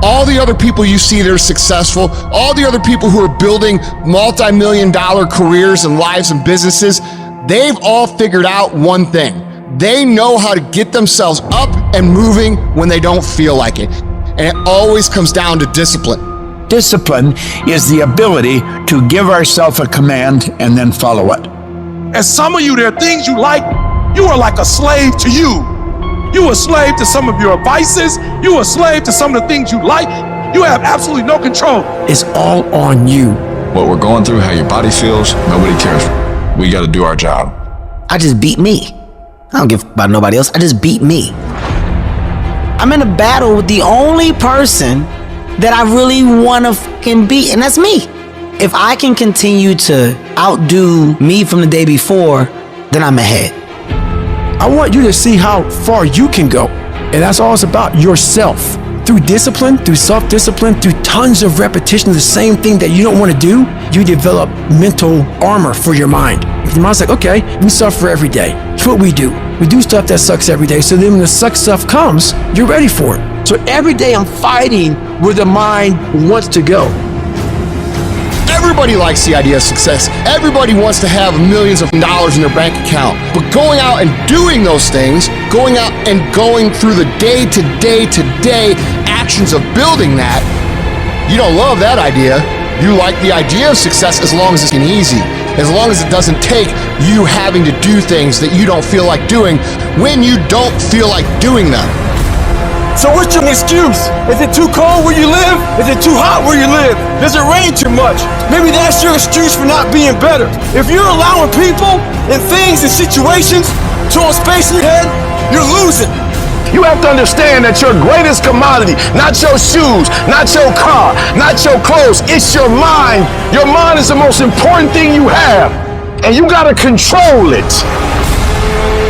all the other people you see that are successful, all the other people who are building multi-million-dollar careers and lives and businesses, they've all figured out one thing. They know how to get themselves up and moving when they don't feel like it. And it always comes down to discipline. Discipline is the ability to give ourselves a command and then follow it. And some of you, there are things you like, you are like a slave to you. You are a slave to some of your vices. You are a slave to some of the things you like. You have absolutely no control. It's all on you. What we're going through, how your body feels, nobody cares. We got to do our job. I just beat me. I don't give about nobody else. I just beat me. I'm in a battle with the only person that I really want to fucking beat, and that's me. If I can continue to outdo me from the day before, then I'm ahead. I want you to see how far you can go. And that's all it's about, yourself. Through discipline, through self-discipline, through tons of repetition of the same thing that you don't want to do, you develop mental armor for your mind. Your mind's like, okay, we suffer every day. That's what we do. We do stuff that sucks every day. So then when the suck stuff comes, you're ready for it. So every day I'm fighting where the mind wants to go. Everybody likes the idea of success. Everybody wants to have millions of dollars in their bank account. But going out and doing those things, going out and going through the day-to-day actions of building that, you don't love that idea. You like the idea of success as long as it's easy, as long as it doesn't take you having to do things that you don't feel like doing when you don't feel like doing them. So what's your excuse? Is it too cold where you live? Is it too hot where you live? Does it rain too much? Maybe that's your excuse for not being better. If you're allowing people and things and situations to space in your head, you're losing. You have to understand that your greatest commodity, not your shoes, not your car, not your clothes, it's your mind. Your mind is the most important thing you have, and you gotta control it.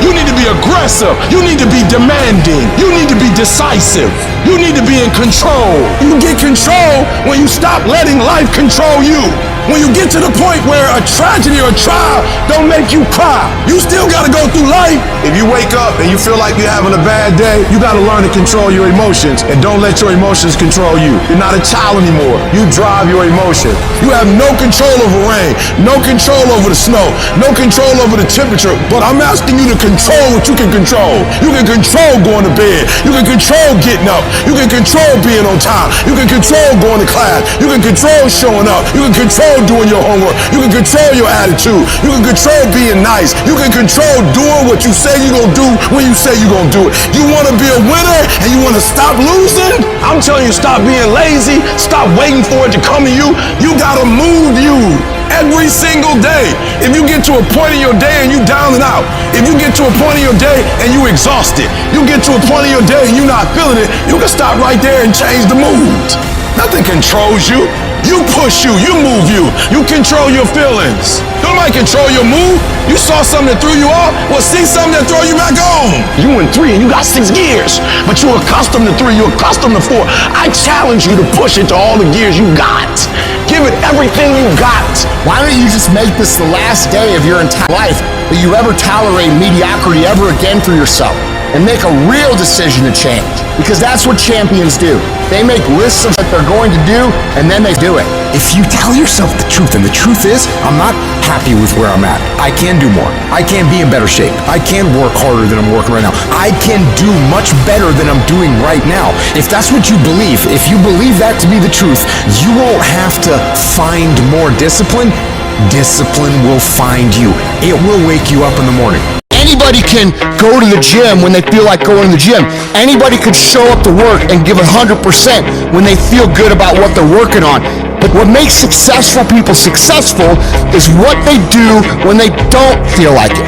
You need to be aggressive. You need to be demanding. You need to be decisive. You need to be in control. You get control when you stop letting life control you. When you get to the point where a tragedy or a trial don't make you cry, you still gotta go through life. If you wake up and you feel like you're having a bad day, you gotta learn to control your emotions and don't let your emotions control you. You're not a child anymore. You drive your emotion. You have no control over rain, no control over the snow, no control over the temperature, but I'm asking you to control what you can control. You can control going to bed. You can control getting up. You can control being on time. You can control going to class. You can control showing up. You can control doing your homework. You can control your attitude. You can control being nice. You can control doing what you say you're going to do when you say you're going to do it. You want to be a winner and you want to stop losing? I'm telling you, stop being lazy. Stop waiting for it to come to you. You got to move you every single day. If you get to a point in your day and you down and out, if you get to a point in your day and you exhausted, you get to a point in your day and you're not feeling it, you can stop right there and change the mood. Nothing controls you. You push you move you. You control your feelings. Nobody control your mood. You saw something that threw you off, well, see something that throw you back on. You in 3 and you got 6 gears, but you're accustomed to 3, you're accustomed to 4. I challenge you to push it to all the gears you got. Give it everything you got. Why don't you just make this the last day of your entire life that you ever tolerate mediocrity ever again for yourself and make a real decision to change? Because that's what champions do. They make lists of what they're going to do and then they do it. If you tell yourself the truth, and the truth is, I'm not happy with where I'm at. I can do more. I can be in better shape. I can work harder than I'm working right now. I can do much better than I'm doing right now. If that's what you believe, if you believe that to be the truth, you won't have to find more discipline. Discipline will find you. It will wake you up in the morning. Anybody can go to the gym when they feel like going to the gym. Anybody could show up to work and give 100% when they feel good about what they're working on. But what makes successful people successful is what they do when they don't feel like it.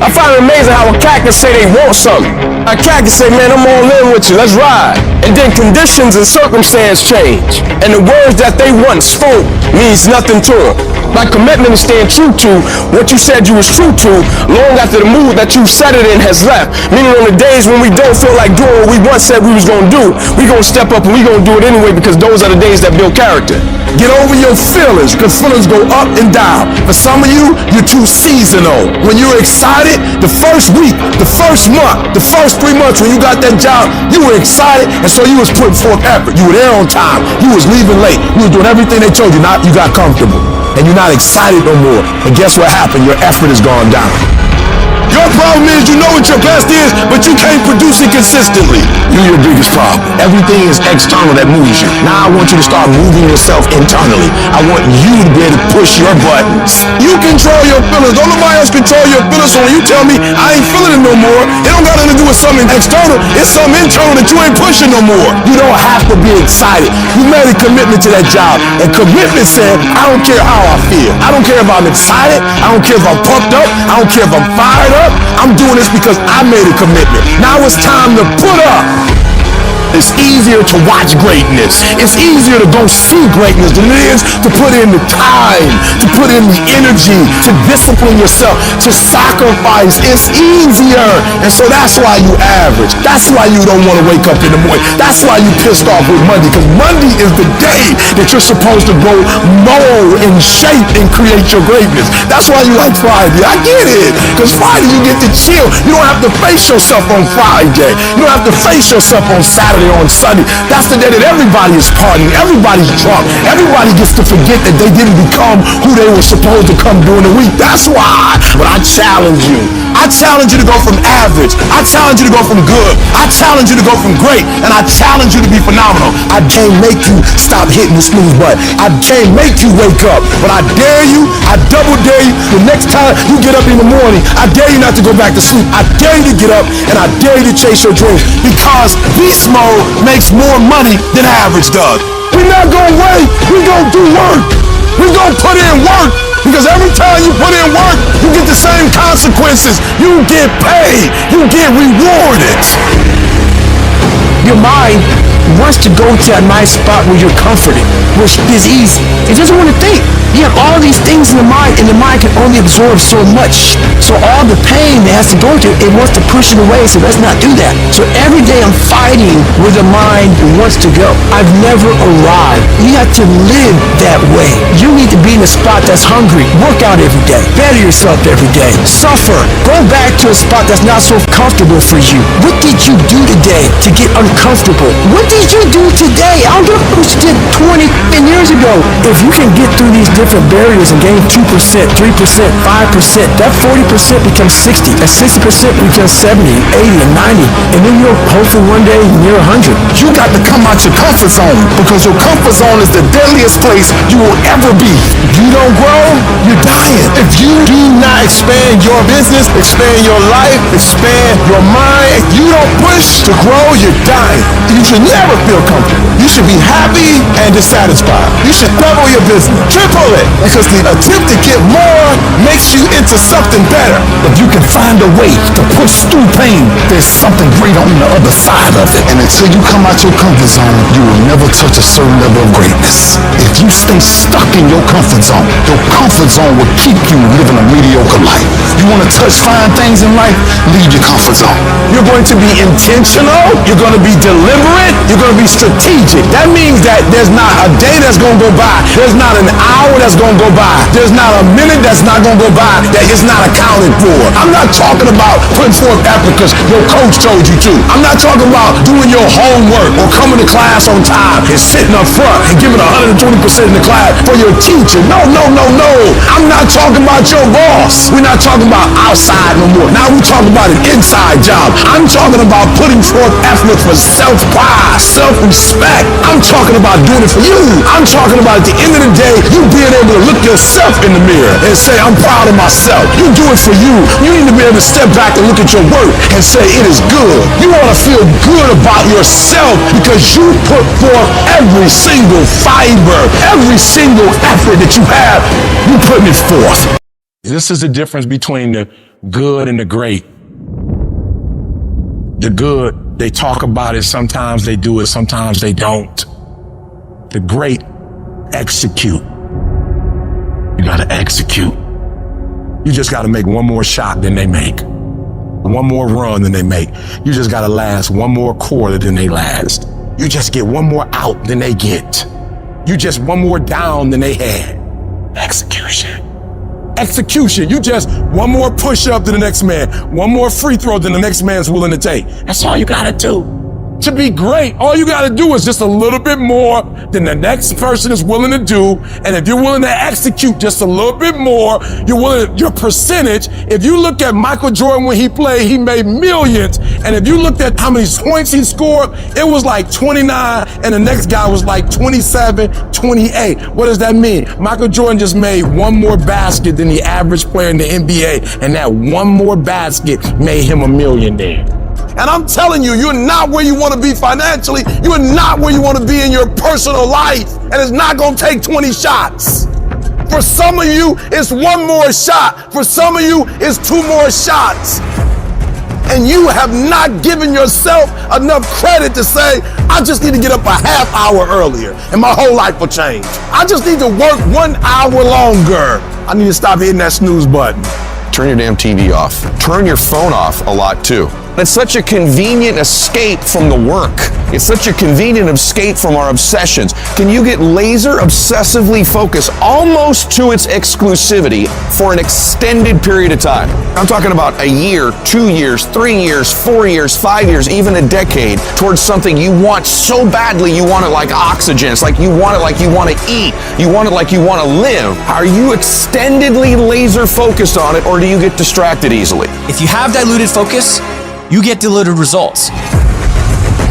I find it amazing how a cat can say they want something. A cat can say, man, I'm all in with you, let's ride. And then conditions and circumstance change. And the words that they once spoke means nothing to them. My commitment is staying true to what you said you was true to long after the mood that you set it in has left. Meaning on the days when we don't feel like doing what we once said we was going to do, we going to step up and we going to do it anyway because those are the days that build character. Get over your feelings, because feelings go up and down. For some of you, you're too seasonal. When you're excited, the first week, the first month, the first 3 months when you got that job, you were excited, and so you was putting forth effort. You were there on time. You was leaving late. You was doing everything they told you. Now you got comfortable, and you're not excited no more. And guess what happened? Your effort has gone down. Your problem is you know what your best is, but you can't produce it consistently. You're your biggest problem. Everything is external that moves you. Now I want you to start moving yourself internally. I want you to be able to push your buttons. You control your feelings. Don't nobody else control your feelings. So when you tell me I ain't feeling it no more, it don't got nothing to do with something external. It's something internal that you ain't pushing no more. You don't have to be excited. You made a commitment to that job. And commitment said, I don't care how I feel. I don't care if I'm excited. I don't care if I'm pumped up. I don't care if I'm fired up. I'm doing this because I made a commitment. Now it's time to put up. It's easier to watch greatness. It's easier to go see greatness than it is to put in the time, to put in the energy, to discipline yourself, to sacrifice. It's easier. And so that's why you average. That's why you don't want to wake up in the morning. That's why you pissed off with Monday, because Monday is the day that you're supposed to go mold and shape and create your greatness. That's why you like Friday. I get it. Because Friday you get to chill. You don't have to face yourself on Friday. You don't have to face yourself on Saturday, on Sunday. That's the day that everybody is partying, everybody's drunk, everybody gets to forget that they didn't become who they were supposed to come during the week. That's why. But I challenge you. I challenge you to go from average. I challenge you to go from good. I challenge you to go from great. And I challenge you to be phenomenal. I can't make you stop hitting the snooze button. I can't make you wake up. But I dare you, I double dare you, the next time you get up in the morning, I dare you not to go back to sleep. I dare you to get up, and I dare you to chase your dreams. Because beast mode makes more money than average does. We're not gonna wait. We're gonna do work. We're gonna put in work. Because every time you put in work, you get the same consequences. You get paid. You get rewarded. Your mind wants to go to a nice spot where you're comforted, which is easy. It doesn't want to think. You have all these things in the mind, and the mind can only absorb so much. So all the pain it has to go to, it wants to push it away, so let's not do that. So every day I'm fighting where the mind wants to go. I've never arrived. You have to live that way. You need to be in a spot that's hungry. Work out every day. Better yourself every day. Suffer. Go back to a spot that's not so comfortable for you. What did you do today to get uncomfortable? What did you do today? I don't give a fuck what you did 20 years ago. If you can get through these different barriers and gain 2%, 3%, 5%, that 40% becomes 60. That 60% becomes 70, 80, and 90. And then you'll hopefully one day near 100. You got to come out your comfort zone, because your comfort zone is the deadliest place you will ever be. If you don't grow, you're dying. If you do not expand your business, expand your life, expand your mind, if you don't push to grow, you're dying. You should never feel comfortable. You should be happy and dissatisfied. You should double your business, triple it, because the attempt to get more makes you into something better. If you can find a way to push through pain, there's something great on the other side of it. And until you come out your comfort zone, you will never touch a certain level of greatness. If you stay stuck in your comfort zone will keep you living a mediocre life. You want to touch fine things in life? Leave your comfort zone. You're going to be intentional. You're going to be deliberate. You're going to be strategic. That means that there's not a day that's going to go by. There's not an hour that's going to go by. There's not a minute that's not going to go by that is not accounted for. I'm not talking about putting forth effort because your coach told you to. I'm not talking about doing your homework or coming to class on time and sitting up front and giving 120% in the class for your teacher. No. I'm not talking about your boss. We're not talking about outside no more. Now we're talking about an inside job. I'm talking about putting forth effort for self-pride, self-respect. I'm talking about doing it for you. I'm talking about at the end of the day, you being able to look yourself in the mirror and say, I'm proud of myself. You do it for you. You need to be able to step back and look at your work and say, it is good. You want to feel good about yourself because you put forth every single fiber, every single effort that you have, you putting it forth. This is the difference between the good and the great. The good, they talk about it, sometimes they do it, sometimes they don't. The great execute. You gotta execute. You just gotta make one more shot than they make. One more run than they make. You just gotta last one more quarter than they last. You just get one more out than they get. You just one more down than they had. Execution. Execution. You just one more push-up than the next man, one more free throw than the next man's willing to take. That's all you gotta do. To be great, all you gotta do is just a little bit more than the next person is willing to do. And if you're willing to execute just a little bit more, your percentage, if you look at Michael Jordan when he played, he made millions. And if you looked at how many points he scored, it was like 29, and the next guy was like 27, 28. What does that mean? Michael Jordan just made one more basket than the average player in the NBA, and that one more basket made him a millionaire. And I'm telling you, you're not where you want to be financially. You're not where you want to be in your personal life. And it's not going to take 20 shots. For some of you, it's one more shot. For some of you, it's two more shots. And you have not given yourself enough credit to say, I just need to get up a half hour earlier and my whole life will change. I just need to work 1 hour longer. I need to stop hitting that snooze button. Turn your damn TV off. Turn your phone off a lot too. It's such a convenient escape from the work. It's such a convenient escape from our obsessions. Can you get laser obsessively focused almost to its exclusivity for an extended period of time? I'm talking about a year, 2 years, 3 years, 4 years, 5 years, even a decade towards something you want so badly you want it like oxygen. It's like you want it like you want to eat. You want it like you want to live. Are you extendedly laser focused on it, or do you get distracted easily? If you have diluted focus, you get diluted results.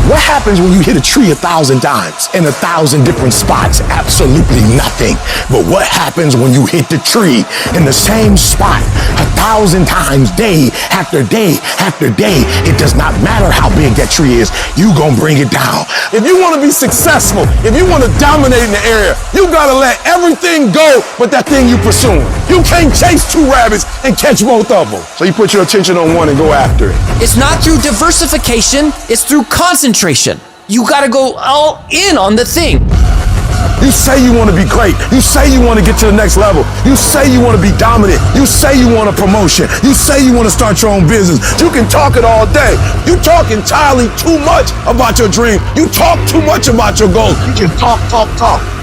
What happens when you hit a tree 1,000 times in 1,000 different spots? Absolutely nothing. But what happens when you hit the tree in the same spot 1,000 times, day after day after day? It does not matter how big that tree is, you gonna bring it down. If you wanna be successful, if you wanna dominate in the area, you gotta let everything go but that thing you pursuing. You can't chase two rabbits and catch both of them. So you put your attention on one and go after it. It's not through diversification, it's through concentration. You gotta go all in on the thing. You say you want to be great. You say you want to get to the next level. You say you want to be dominant. You say you want a promotion. You say you want to start your own business. You can talk it all day. You talk entirely too much about your dream. You talk too much about your goals. You can talk.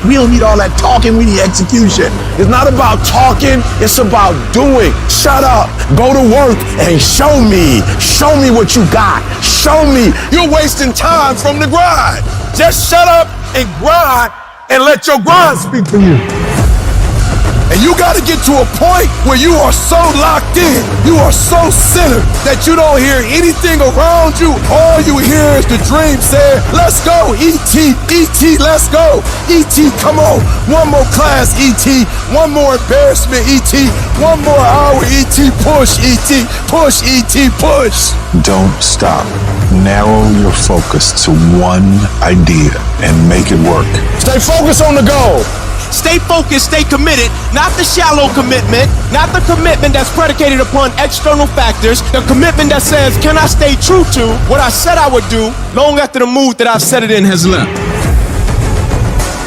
We don't need all that talking. We need execution. It's not about talking. It's about doing. Shut up. Go to work and show me. Show me what you got. Show me. You're wasting time from the grind. Just shut up and grind and let your grind speak for you. And you got to get to a point where you are so locked in, you are so centered that you don't hear anything around you. All you hear is the dream saying, let's go, E.T., E.T., let's go. E.T., come on. One more class, E.T. One more embarrassment, E.T. One more hour, E.T. Push, E.T. Push, E.T. Push. Don't stop. Narrow your focus to one idea and make it work. Stay focused on the goal. Stay focused, stay committed, not the shallow commitment, not the commitment that's predicated upon external factors, the commitment that says, can I stay true to what I said I would do long after the mood that I've set it in has left?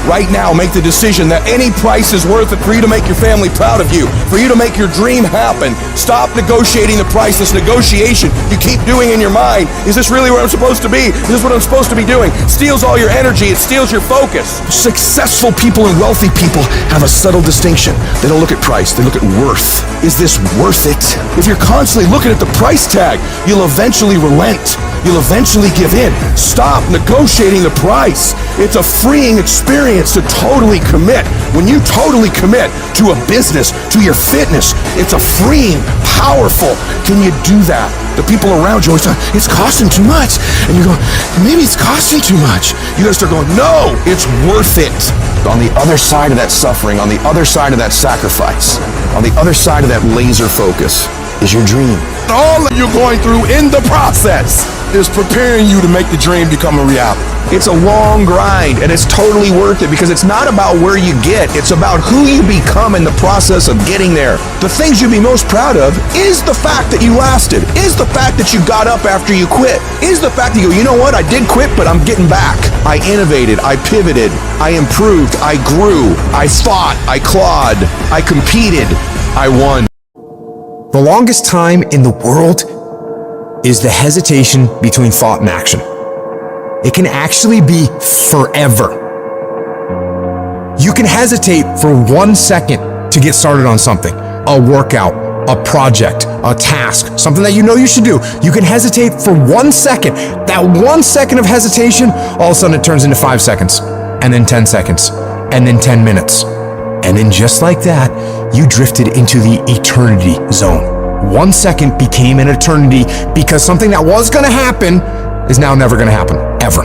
Right now, make the decision that any price is worth it for you to make your family proud of you, for you to make your dream happen. Stop negotiating the priceless negotiation you keep doing in your mind. Is this really where I'm supposed to be? Is this what I'm supposed to be doing? It steals all your energy. It steals your focus. Successful people and wealthy people have a subtle distinction. They don't look at price, they look at worth. Is this worth it? If you're constantly looking at the price tag, you'll eventually relent. You'll eventually give in. Stop negotiating the price. It's a freeing experience to totally commit. When you totally commit to a business, to your fitness, it's a freeing, powerful. Can you do that? The people around you always say, it's costing too much. And you go, maybe it's costing too much. You gotta start going, no, it's worth it. On the other side of that suffering, on the other side of that sacrifice, on the other side of that laser focus is your dream. All that you're going through in the process is preparing you to make the dream become a reality. It's a long grind, and it's totally worth it because it's not about where you get, it's about who you become in the process of getting there. The things you'd be most proud of is the fact that you lasted, is the fact that you got up after you quit, is the fact that you go, you know what, I did quit, but I'm getting back. I innovated, I pivoted, I improved, I grew, I fought, I clawed, I competed, I won. The longest time in the world is the hesitation between thought and action. It can actually be forever. You can hesitate for 1 second to get started on something, a workout, a project, a task, something that you know you should do. You can hesitate for 1 second. That 1 second of hesitation, all of a sudden it turns into 5 seconds, and then 10 seconds, and then 10 minutes. And then just like that, you drifted into the eternity zone. 1 second became an eternity because something that was gonna happen is now never gonna happen, ever.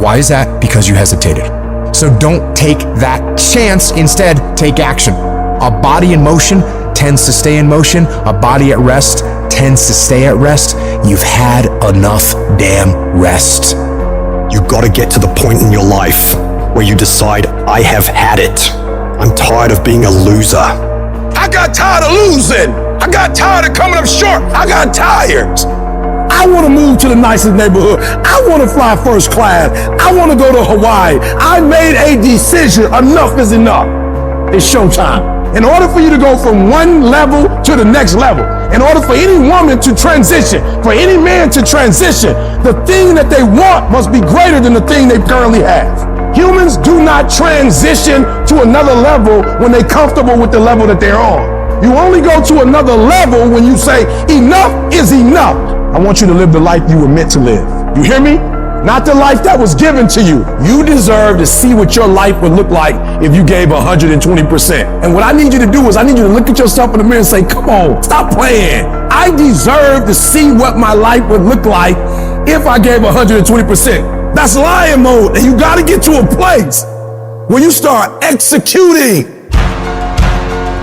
Why is that? Because you hesitated. So don't take that chance. Instead, take action. A body in motion tends to stay in motion. A body at rest tends to stay at rest. You've had enough damn rest. You gotta get to the point in your life where you decide, I have had it. I'm tired of being a loser. I got tired of losing. I got tired of coming up short. I got tired. I want to move to the nicest neighborhood. I want to fly first class. I want to go to Hawaii. I made a decision. Enough is enough. It's showtime. In order for you to go from one level to the next level, in order for any woman to transition, for any man to transition, the thing that they want must be greater than the thing they currently have. Humans do not transition to another level when they're comfortable with the level that they're on. You only go to another level when you say, enough is enough. I want you to live the life you were meant to live. You hear me? Not the life that was given to you. You deserve to see what your life would look like if you gave 120%. And what I need you to do is I need you to look at yourself in the mirror and say, come on, stop playing. I deserve to see what my life would look like if I gave 120%. That's lion mode, and you gotta get to a place where you start executing.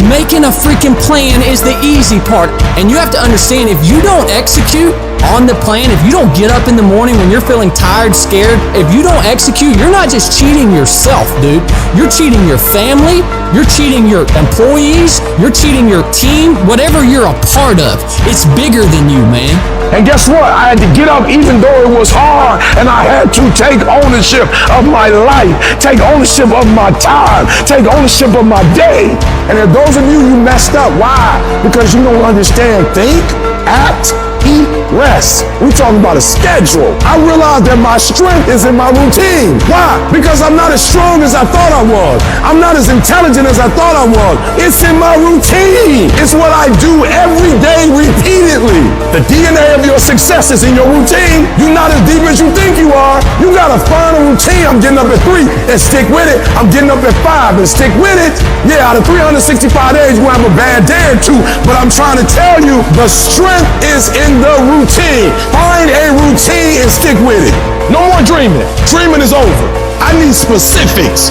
Making a freaking plan is the easy part, and you have to understand, if you don't execute on the plan, if you don't get up in the morning when you're feeling tired, scared, if you don't execute, you're not just cheating yourself, dude. You're cheating your family, you're cheating your employees, you're cheating your team, whatever you're a part of. It's bigger than you, man. And guess what? I had to get up even though it was hard, and I had to take ownership of my life, take ownership of my time, take ownership of my day. And if those of you messed up, why? Because you don't understand. Think, act, eat, rest. We're talking about a schedule. I realized that my strength is in my routine. Why? Because I'm not as strong as I thought I was. I'm not as intelligent as I thought I was. It's in my routine. It's what I do every day repeatedly. The DNA of your success is in your routine. You're not as deep as you think you are. You gotta find a routine. I'm getting up at 3 and stick with it. I'm getting up at 5 and stick with it. Yeah, out of 365 days, we'll have a bad day or two, but I'm trying to tell you, the strength is in the routine. Find a routine and stick with it. No more dreaming. Dreaming is over. I need specifics.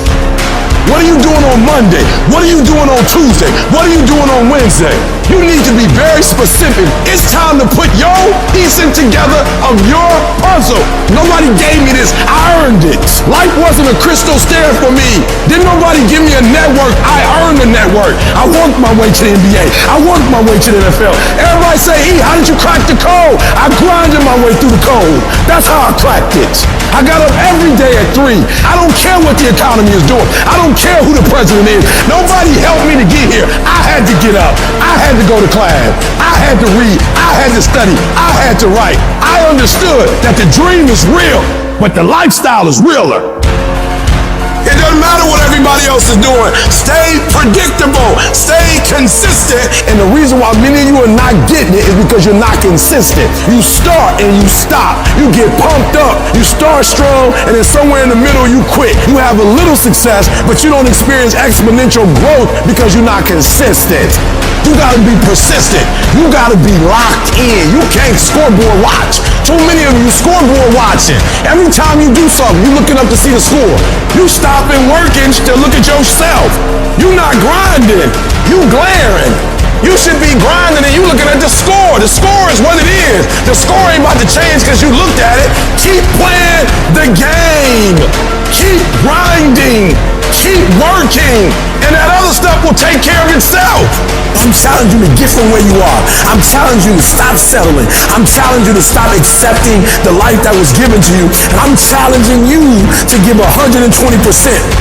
What are you doing on Monday? What are you doing on Tuesday? What are you doing on Wednesday? You need to be very specific. It's time to put your piecing together of your puzzle. Nobody gave me this. I earned it. Life wasn't a crystal stair for me. Didn't nobody give me a network. I earned the network. I worked my way to the NBA. I worked my way to the NFL. Everybody say, E, how did you crack the code? I grinded my way through the code. That's how I cracked it. I got up every day at 3. I don't care what the economy is doing. I don't care who the president is. Nobody helped me to get here. I had to get up. I had to go to class. I had to read. I had to study. I had to write. I understood that the dream is real, but the lifestyle is realer. It doesn't matter what everybody else is doing. Stay predictable. Stay consistent. And the reason why many of you are not getting it is because you're not consistent. You start and you stop. You get pumped up. You start strong, and then somewhere in the middle you quit. You have a little success, but you don't experience exponential growth because you're not consistent. You gotta be persistent. You gotta be locked in. You can't scoreboard watch. Too many of you scoreboard watching. Every time you do something, you looking up to see the score. You stopping working to look at yourself. You not grinding. You glaring. You should be grinding and you looking at the score. The score is what it is. The score ain't about to change because you looked at it. Keep playing the game. Keep grinding. Keep working. And that other stuff will take care of itself. I'm challenging you to get from where you are. I'm challenging you to stop settling. I'm challenging you to stop accepting the life that was given to you. And I'm challenging you to give 120%.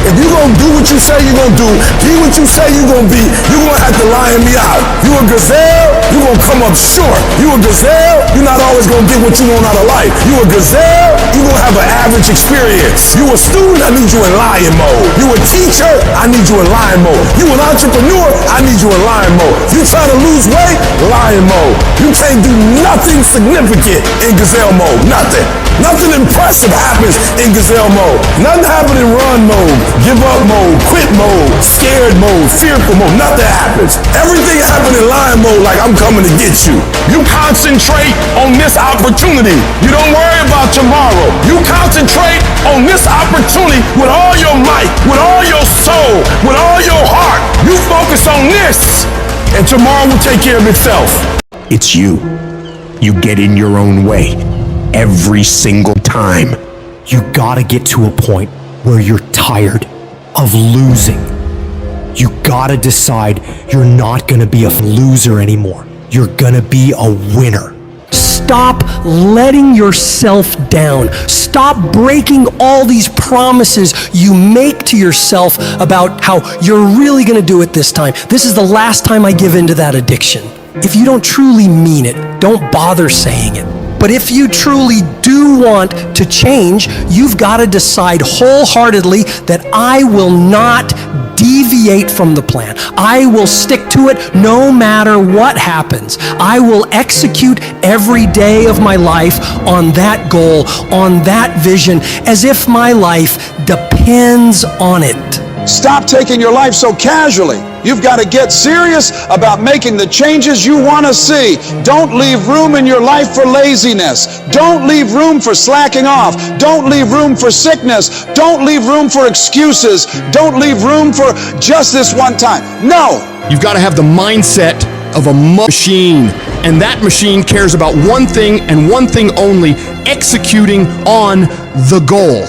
If you're going to do what you say you're going to do, be what you say you're going to be, you're going to have to lion me out. You a gazelle, you're going to come up short. You a gazelle, you're not always going to get what you want out of life. You a gazelle, you're gonna have an average experience. You a student, I need you in lion mode. You a teacher, I need you in lion mode. You an entrepreneur, I need you in lion mode. You trying to lose weight, lion mode. You can't do nothing significant in gazelle mode. Nothing. Nothing impressive happens in gazelle mode. Nothing happens in run mode, give up mode, quit mode, scared mode, fearful mode. Nothing happens. Everything happens in lion mode like I'm coming to get you. You concentrate on this opportunity. You don't worry about tomorrow. You concentrate on this opportunity with all your might, with all your soul, with all your heart. You focus on this, and tomorrow will take care of itself. It's you. You get in your own way every single time. You gotta get to a point where you're tired of losing. You gotta decide you're not gonna be a loser anymore. You're gonna be a winner. Stop letting yourself down. Stop breaking all these promises you make to yourself about how you're really gonna do it this time. This is the last time I give in to that addiction. If you don't truly mean it, don't bother saying it. But if you truly do want to change, you've got to decide wholeheartedly that I will not deviate from the plan. I will stick to it no matter what happens. I will execute every day of my life on that goal, on that vision, as if my life depends on it. Stop taking your life so casually. You've got to get serious about making the changes you want to see. Don't leave room in your life for laziness. Don't leave room for slacking off. Don't leave room for sickness. Don't leave room for excuses. Don't leave room for just this one time. No. You've got to have the mindset of a machine, and that machine cares about one thing and one thing only: executing on the goal.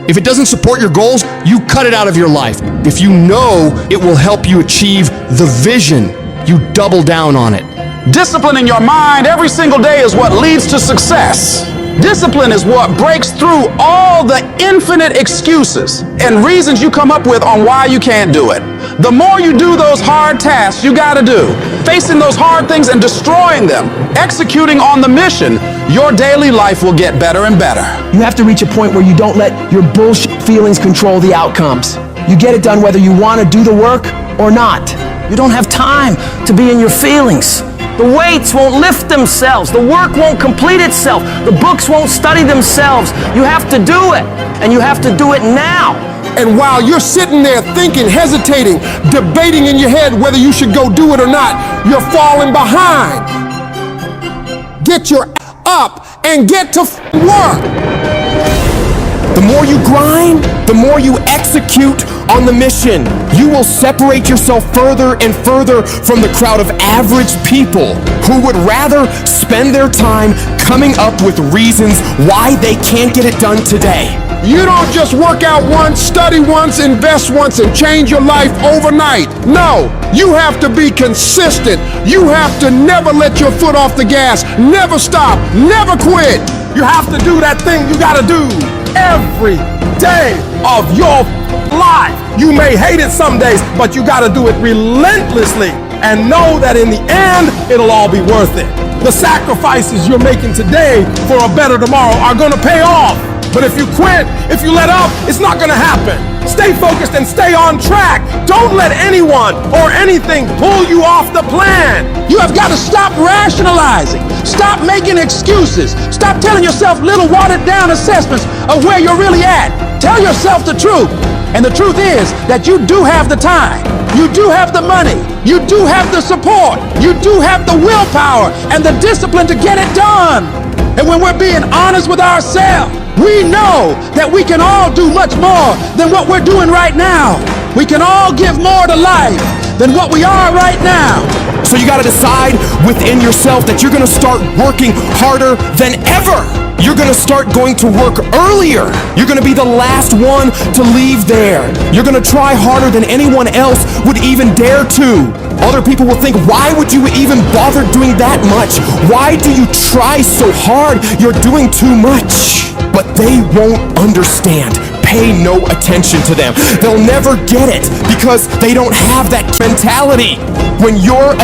If it doesn't support your goals, you cut it out of your life. If you know it will help you achieve the vision, you double down on it. Disciplining your mind every single day is what leads to success. Discipline is what breaks through all the infinite excuses and reasons you come up with on why you can't do it. The more you do those hard tasks you gotta do, facing those hard things and destroying them, executing on the mission, your daily life will get better and better. You have to reach a point where you don't let your bullshit feelings control the outcomes. You get it done whether you want to do the work or not. You don't have time to be in your feelings. The weights won't lift themselves. The work won't complete itself. The books won't study themselves. You have to do it, and you have to do it now. And while you're sitting there thinking, hesitating, debating in your head whether you should go do it or not, you're falling behind. Get your up and get to work. The more you grind, the more you execute on the mission. You will separate yourself further and further from the crowd of average people who would rather spend their time coming up with reasons why they can't get it done today. You don't just work out once, study once, invest once, and change your life overnight. No, you have to be consistent. You have to never let your foot off the gas, never stop, never quit. You have to do that thing you gotta do every day of your life. You may hate it some days, but you gotta do it relentlessly and know that in the end, it'll all be worth it. The sacrifices you're making today for a better tomorrow are gonna pay off. But if you quit, if you let up, it's not gonna happen. Stay focused and stay on track. Don't let anyone or anything pull you off the plan. You have got to stop rationalizing. Stop making excuses. Stop telling yourself little watered down assessments of where you're really at. Tell yourself the truth. And the truth is that you do have the time. You do have the money. You do have the support. You do have the willpower and the discipline to get it done. And when we're being honest with ourselves, we know that we can all do much more than what we're doing right now. We can all give more to life than what we are right now. So you gotta decide within yourself that you're gonna start working harder than ever. You're gonna start going to work earlier. You're gonna be the last one to leave there. You're gonna try harder than anyone else would even dare to. Other people will think, why would you even bother doing that much? Why do you try so hard? You're doing too much. But they won't understand. Pay no attention to them. They'll never get it because they don't have that mentality. When you're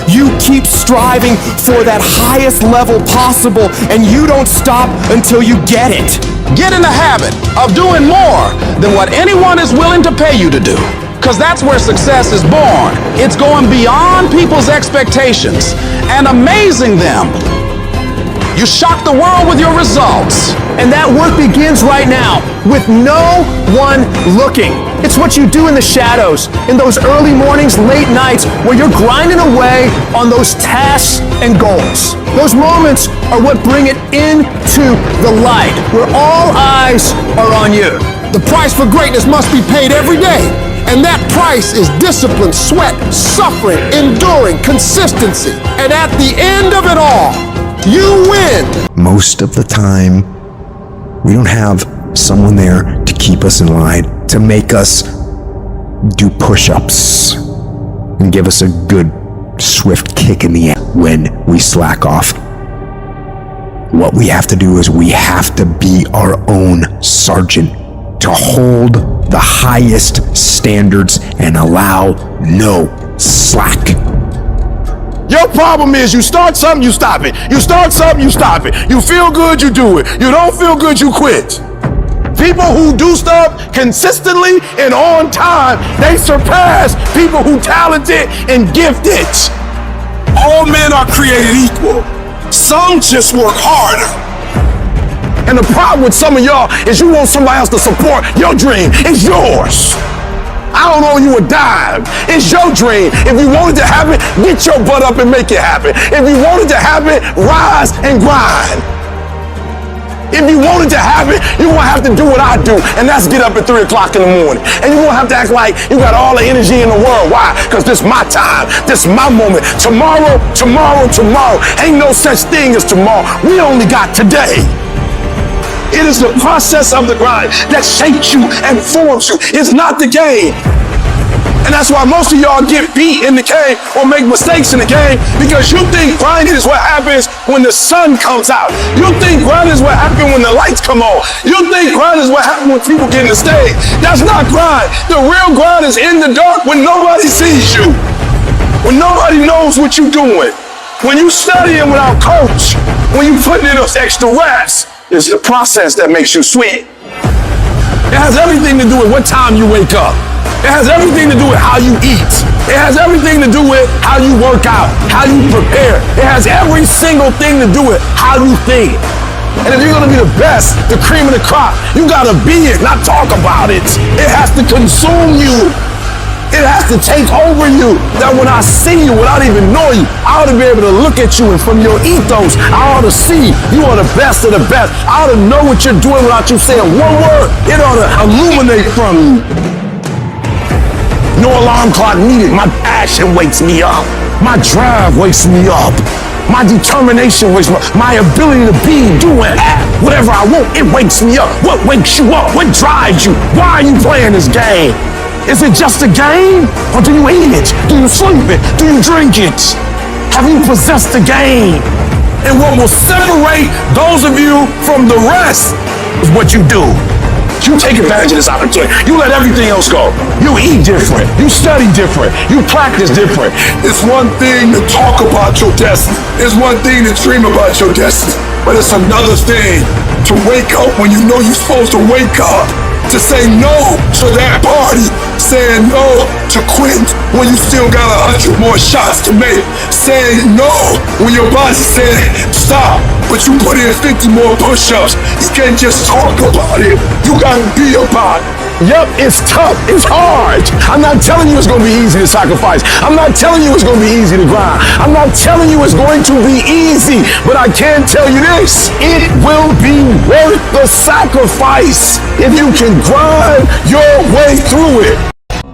you keep striving for that highest level possible and you don't stop until you get it. Get in the habit of doing more than what anyone is willing to pay you to do. Because that's where success is born. It's going beyond people's expectations and amazing them. You shock the world with your results. And that work begins right now with no one looking. It's what you do in the shadows, in those early mornings, late nights, where you're grinding away on those tasks and goals. Those moments are what bring it into the light, where all eyes are on you. The price for greatness must be paid every day. And that price is discipline, sweat, suffering, enduring, consistency. And at the end of it all, you win. Most of the time, we don't have someone there to keep us in line, to make us do push-ups and give us a good, swift kick in the ass when we slack off. What we have to do is we have to be our own sergeant, to hold the highest standards and allow no slack. Your problem is you start something, you stop it. You start something, you stop it. You feel good, you do it. You don't feel good, you quit. People who do stuff consistently and on time, they surpass people who talented and gifted. All men are created equal. Some just work harder. And the problem with some of y'all is you want somebody else to support your dream. It's yours. I don't owe you a dime. It's your dream. If you want it to happen, get your butt up and make it happen. If you want it to happen, rise and grind. If you want it to happen, you're going to have to do what I do, and that's get up at 3 o'clock in the morning. And you're going to have to act like you got all the energy in the world. Why? Because this is my time. This is my moment. Tomorrow, tomorrow, tomorrow. Ain't no such thing as tomorrow. We only got today. It is the process of the grind that shapes you and forms you. It's not the game. And that's why most of y'all get beat in the game or make mistakes in the game, because you think grinding is what happens when the sun comes out. You think grinding is what happens when the lights come on. You think grinding is what happens when people get in the stage. That's not grind. The real grind is in the dark when nobody sees you, when nobody knows what you're doing, when you studying without coach, when you putting in those extra reps. It's the process that makes you sweat. It has everything to do with what time you wake up. It has everything to do with how you eat. It has everything to do with how you work out, how you prepare. It has every single thing to do with how you think. And if you're gonna be the best, the cream of the crop, you gotta be it, not talk about it. It has to consume you. It has to take over you, that when I see you, without even knowing you, I ought to be able to look at you, and from your ethos, I ought to see you are the best of the best. I ought to know what you're doing without you saying one word. It ought to illuminate from you. No alarm clock needed. My passion wakes me up. My drive wakes me up. My determination wakes me up. My ability to be, do, and act whatever I want, it wakes me up. What wakes you up? What drives you? Why are you playing this game? Is it just a game? Or do you eat it? Do you sleep it? Do you drink it? Have you possessed the game? And what will separate those of you from the rest is what you do. You take advantage of this opportunity. You let everything else go. You eat different. You study different. You practice different. It's one thing to talk about your destiny. It's one thing to dream about your destiny. But it's another thing to wake up when you know you're supposed to wake up. To say no to that party, saying no to quit when you still got 100 more shots to make, saying no when your boss said stop, but you put in 50 more push-ups. You can't just talk about it, you gotta be about it. Yep, it's tough, it's hard. I'm not telling you it's gonna be easy to sacrifice. I'm not telling you it's gonna be easy to grind. I'm not telling you it's going to be easy, but I can tell you this, it will be worth the sacrifice if you can grind your way through it.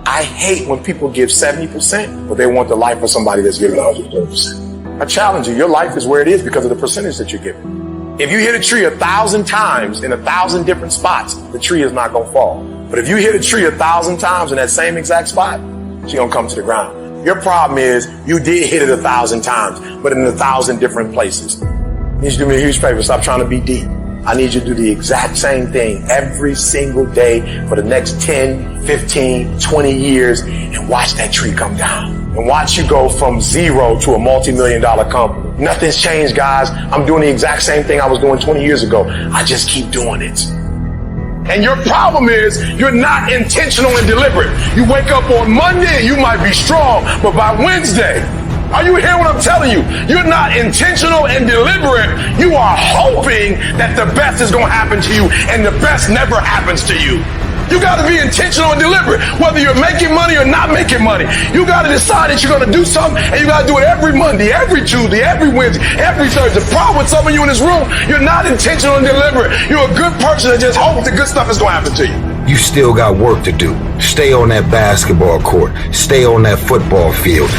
I hate when people give 70%, but they want the life of somebody that's giving 100%. I challenge you, your life is where it is because of the percentage that you're giving. If you hit a tree 1,000 times in 1,000 different spots, the tree is not gonna fall. But if you hit a tree 1,000 times in that same exact spot, she's gonna come to the ground. Your problem is you did hit it 1,000 times, but in 1,000 different places. I need you to do me a huge favor. Stop trying to be deep. I need you to do the exact same thing every single day for the next 10, 15, 20 years and watch that tree come down. And watch you go from zero to a multi-million-dollar company. Nothing's changed, guys. I'm doing the exact same thing I was doing 20 years ago. I just keep doing it. And your problem is you're not intentional and deliberate. You wake up on Monday and you might be strong, but by Wednesday, are you hearing what I'm telling you? You're not intentional and deliberate. You are hoping that the best is going to happen to you, and the best never happens to you. You got to be intentional and deliberate, whether you're making money or not making money. You got to decide that you're going to do something, and you got to do it every Monday, every Tuesday, every Wednesday, every Thursday. The problem with some of you in this room, you're not intentional and deliberate. You're a good person that just hopes the good stuff is going to happen to you. You still got work to do. Stay on that basketball court. Stay on that football field.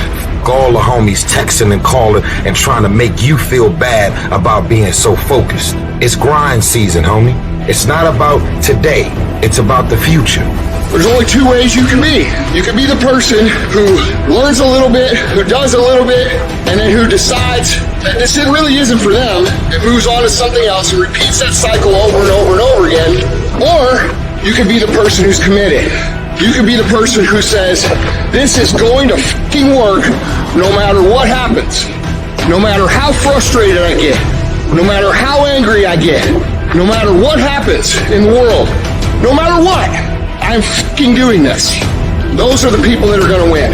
All the homies texting and calling and trying to make you feel bad about being so focused. It's grind season, homie. It's not about today. It's about the future. There's only two ways you can be. You can be the person who learns a little bit, who does a little bit, and then who decides that this really isn't for them and moves on to something else and repeats that cycle over and over and over again. Or you can be the person who's committed. You can be the person who says, this is going to fucking work no matter what happens. No matter how frustrated I get. No matter how angry I get. No matter what happens in the world. No matter what, I'm fucking doing this. Those are the people that are going to win.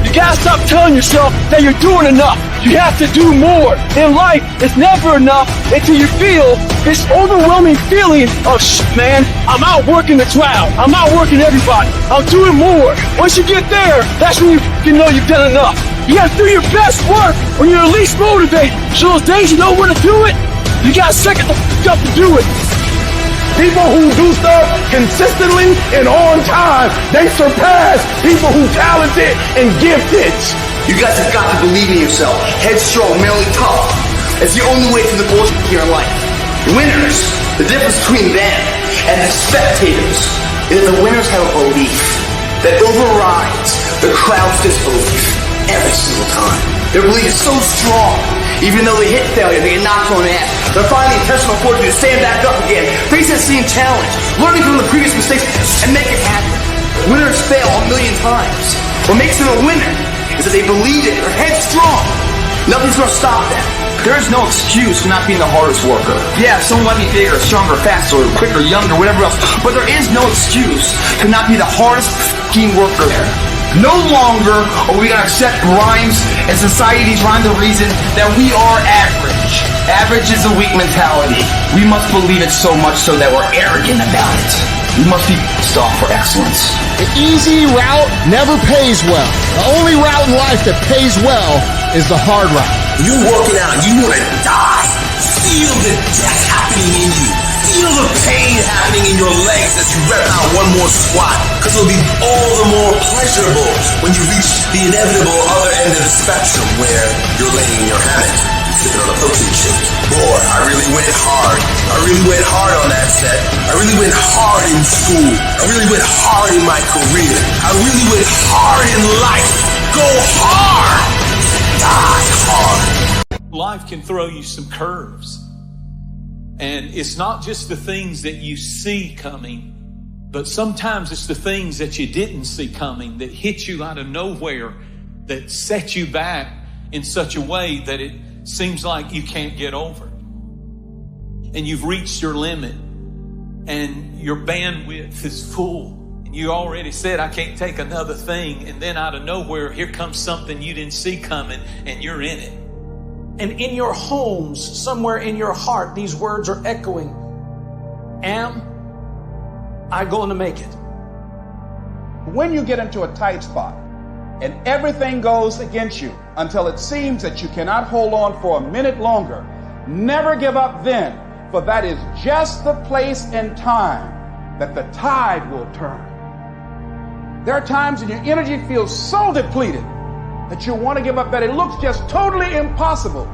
You gotta stop telling yourself that you're doing enough. You have to do more. In life, it's never enough until you feel this overwhelming feeling of man, I'm outworking the crowd. I'm outworking everybody. I'm doing more. Once you get there, that's when you know you've done enough. You gotta do your best work when you're least motivated. So those days you don't want to do it, you gotta second the up to do it. People who do stuff consistently and on time, they surpass people who talented and gifted. You guys have got to believe in yourself. Headstrong, mentally tough. It's the only way through the bullshit here in life. Winners, the difference between them and the spectators is that the winners have a belief that overrides the crowd's disbelief every single time. Their belief is so strong, even though they hit failure, they get knocked on the ass. They're finding the intentional fortitude to stand back up again, face that same challenge, learning from the previous mistakes, and make it happen. Winners fail a million times. What makes them a winner is that they believe it, they're headstrong. Nothing's gonna stop them. There is no excuse for not being the hardest worker. Yeah, someone might be bigger, stronger, faster, quicker, younger, whatever else, but there is no excuse to not be the hardest f***ing worker there. No longer are we gonna accept rhymes and society's rhyme the reason that we are average. Average is a weak mentality. We must believe it so much so that we're arrogant about it. We must be pissed off for excellence. The easy route never pays well. The only route in life that pays well is the hard route. You're working out, you wanna die. Feel the death happening in you. Feel the pain happening in your legs as you rep out one more squat. Because it'll be all the more pleasurable when you reach the inevitable other end of the spectrum where you're laying in your hammock, sipping on a protein shake. Boy, I really went hard. I really went hard on that set. I really went hard in school. I really went hard in my career. I really went hard in life. Go hard. Die hard. Life can throw you some curves. And it's not just the things that you see coming, but sometimes it's the things that you didn't see coming that hit you out of nowhere, that set you back in such a way that it seems like you can't get over. And you've reached your limit and your bandwidth is full. And you already said, I can't take another thing. And then out of nowhere, here comes something you didn't see coming and you're in it. And in your homes, somewhere in your heart, these words are echoing. Am I going to make it? When you get into a tight spot and everything goes against you until it seems that you cannot hold on for a minute longer, never give up then, for that is just the place and time that the tide will turn. There are times when your energy feels so depleted that you want to give up, that it looks just totally impossible.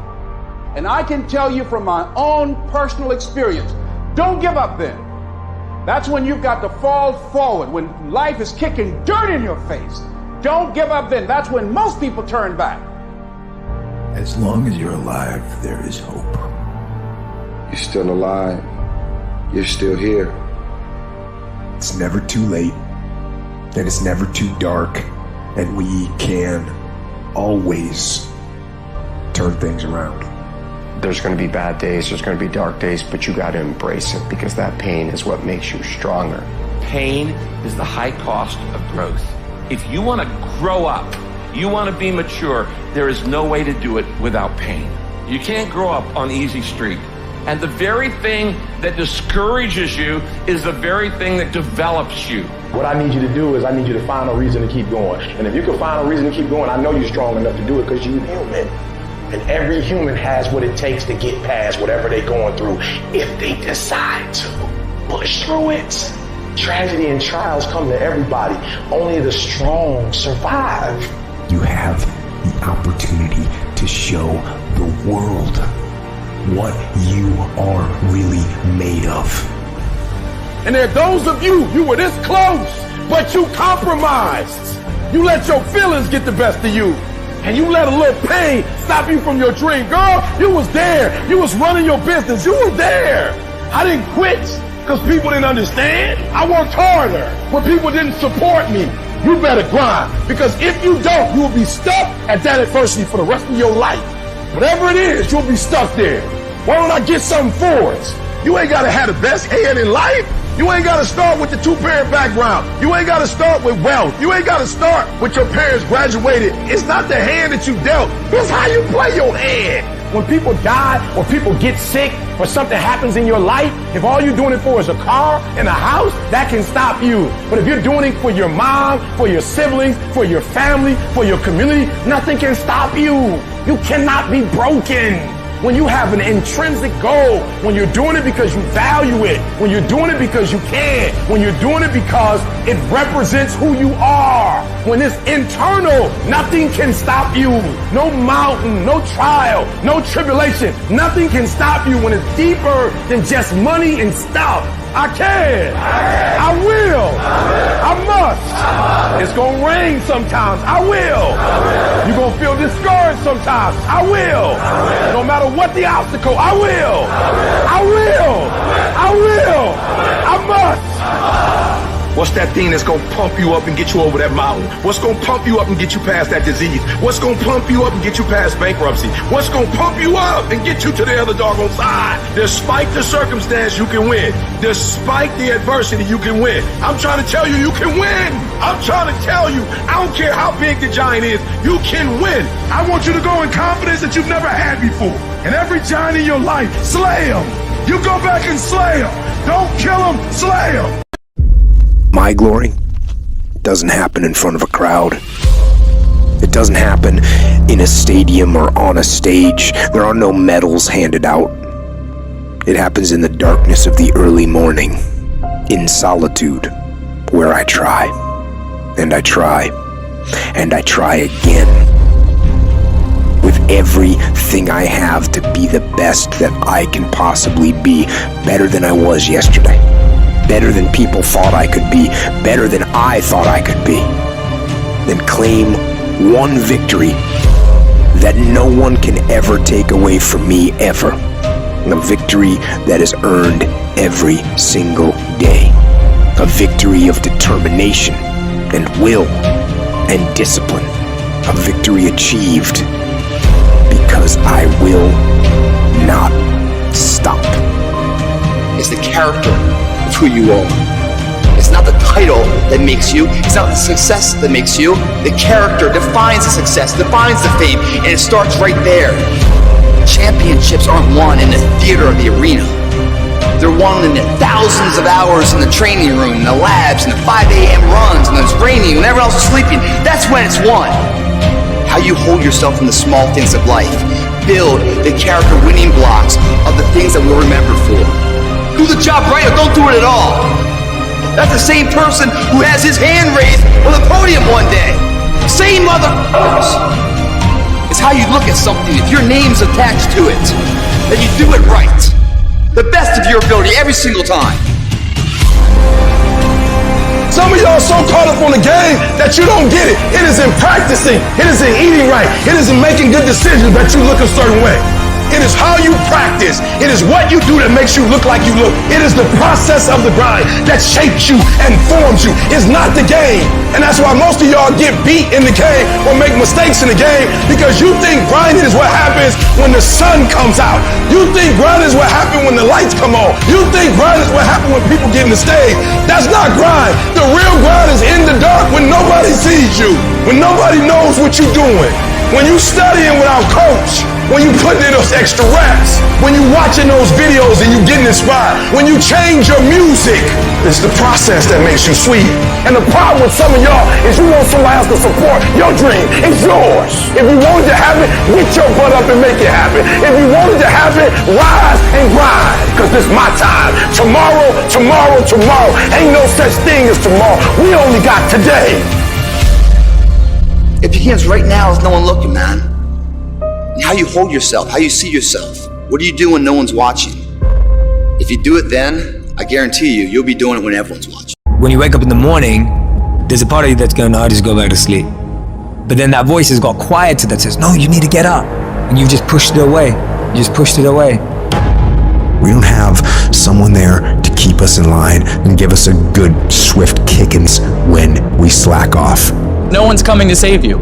And I can tell you from my own personal experience, don't give up then. That's when you've got to fall forward, when life is kicking dirt in your face. Don't give up then. That's when most people turn back. As long as you're alive, there is hope. You're still alive. You're still here. It's never too late, and it's never too dark, and we can always turn things around. There's going to be bad days, there's going to be dark days, but you got to embrace it because that pain is what makes you stronger. Pain is the high cost of growth. If you want to grow up, you want to be mature, there is no way to do it without pain. You can't grow up on easy street. And the very thing that discourages you is the very thing that develops you. What I need you to do is I need you to find a reason to keep going. And if you can find a reason to keep going, I know you're strong enough to do it because you're human. And every human has what it takes to get past whatever they're going through if they decide to push through it. Tragedy and trials come to everybody. Only the strong survive. You have the opportunity to show the world what you are really made of. And there are those of you were this close, but you compromised. You let your feelings get the best of you. And you let a little pain stop you from your dream. Girl, you was there. You was running your business. You was there. I didn't quit because people didn't understand. I worked harder when people didn't support me. You better grind, because if you don't, you will be stuck at that adversity for the rest of your life. Whatever it is, you'll be stuck there. Why don't I get something for it? You ain't got to have the best head in life. You ain't got to start with the two-parent background. You ain't got to start with wealth. You ain't got to start with your parents graduated. It's not the hand that you dealt. It's how you play your hand. When people die or people get sick or something happens in your life, if all you're doing it for is a car and a house, that can stop you. But if you're doing it for your mom, for your siblings, for your family, for your community, nothing can stop you. You cannot be broken. When you have an intrinsic goal, when you're doing it because you value it, when you're doing it because you can, when you're doing it because it represents who you are, when it's internal, nothing can stop you. No mountain, no trial, no tribulation, nothing can stop you when it's deeper than just money and stuff. I can. I will. I must. It's going to rain sometimes. I will. You're going to feel discouraged sometimes. I will. No matter what the obstacle, I will. I will. I will. I must. What's that thing that's gonna pump you up and get you over that mountain? What's gonna pump you up and get you past that disease? What's gonna pump you up and get you past bankruptcy? What's gonna pump you up and get you to the other doggone side? Despite the circumstance, you can win. Despite the adversity, you can win. I'm trying to tell you, you can win. I'm trying to tell you, I don't care how big the giant is, you can win. I want you to go in confidence that you've never had before. And every giant in your life, slay him. You go back and slay him. Don't kill him, slay him. My glory doesn't happen in front of a crowd. It doesn't happen in a stadium or on a stage. There are no medals handed out. It happens in the darkness of the early morning, in solitude, where I try, and I try, and I try again, with everything I have to be the best that I can possibly be, better than I was yesterday. Better than people thought I could be, better than I thought I could be. Then claim one victory that no one can ever take away from me, ever. A victory that is earned every single day. A victory of determination and will and discipline. A victory achieved because I will not stop. It's the character of who you are. It's not the title that makes you. It's not the success that makes you. The character defines the success, defines the fame, and it starts right there. Championships aren't won in the theater or the arena. They're won in the thousands of hours in the training room, in the labs, in the 5 a.m. runs, and it's raining, when everyone else is sleeping. That's when it's won. How you hold yourself in the small things of life. Build the character winning blocks of the things that we'll remember for. Do the job right or don't do it at all. That's the same person who has his hand raised on the podium one day. Same motherfuckers. It's how you look at something. If your name's attached to it, that you do it right. The best of your ability every single time. Some of y'all so caught up on the game that you don't get it. It is in practicing. It is in eating right. It is in making good decisions that you look a certain way. It is how you practice. It is what you do that makes you look like you look. It is the process of the grind that shapes you and forms you. It's not the game. And that's why most of y'all get beat in the game or make mistakes in the game, because you think grinding is what happens when the sun comes out. You think grinding is what happens when the lights come on. You think grinding is what happens when people get in the stage. That's not grind. The real grind is in the dark when nobody sees you, when nobody knows what you're doing. When you studying without coach, when you putting in those extra reps, when you watching those videos and you getting inspired, when you change your music, it's the process that makes you sweet. And the problem with some of y'all is you want somebody else to support your dream. It's yours. If you wanted to happen, get your butt up and make it happen. If you wanted to happen, rise and grind, because this is my time. Tomorrow, tomorrow, tomorrow. Ain't no such thing as tomorrow. We only got today. If your hands right now is no one looking, man. And how you hold yourself, how you see yourself. What do you do when no one's watching? If you do it then, I guarantee you, you'll be doing it when everyone's watching. When you wake up in the morning, there's a part of you that's going, no, I'll just go back to sleep. But then that voice has got quiet that says, no, you need to get up. And you just pushed it away. You just pushed it away. We don't have someone there to keep us in line and give us a good, swift kickings when we slack off. No one's coming to save you.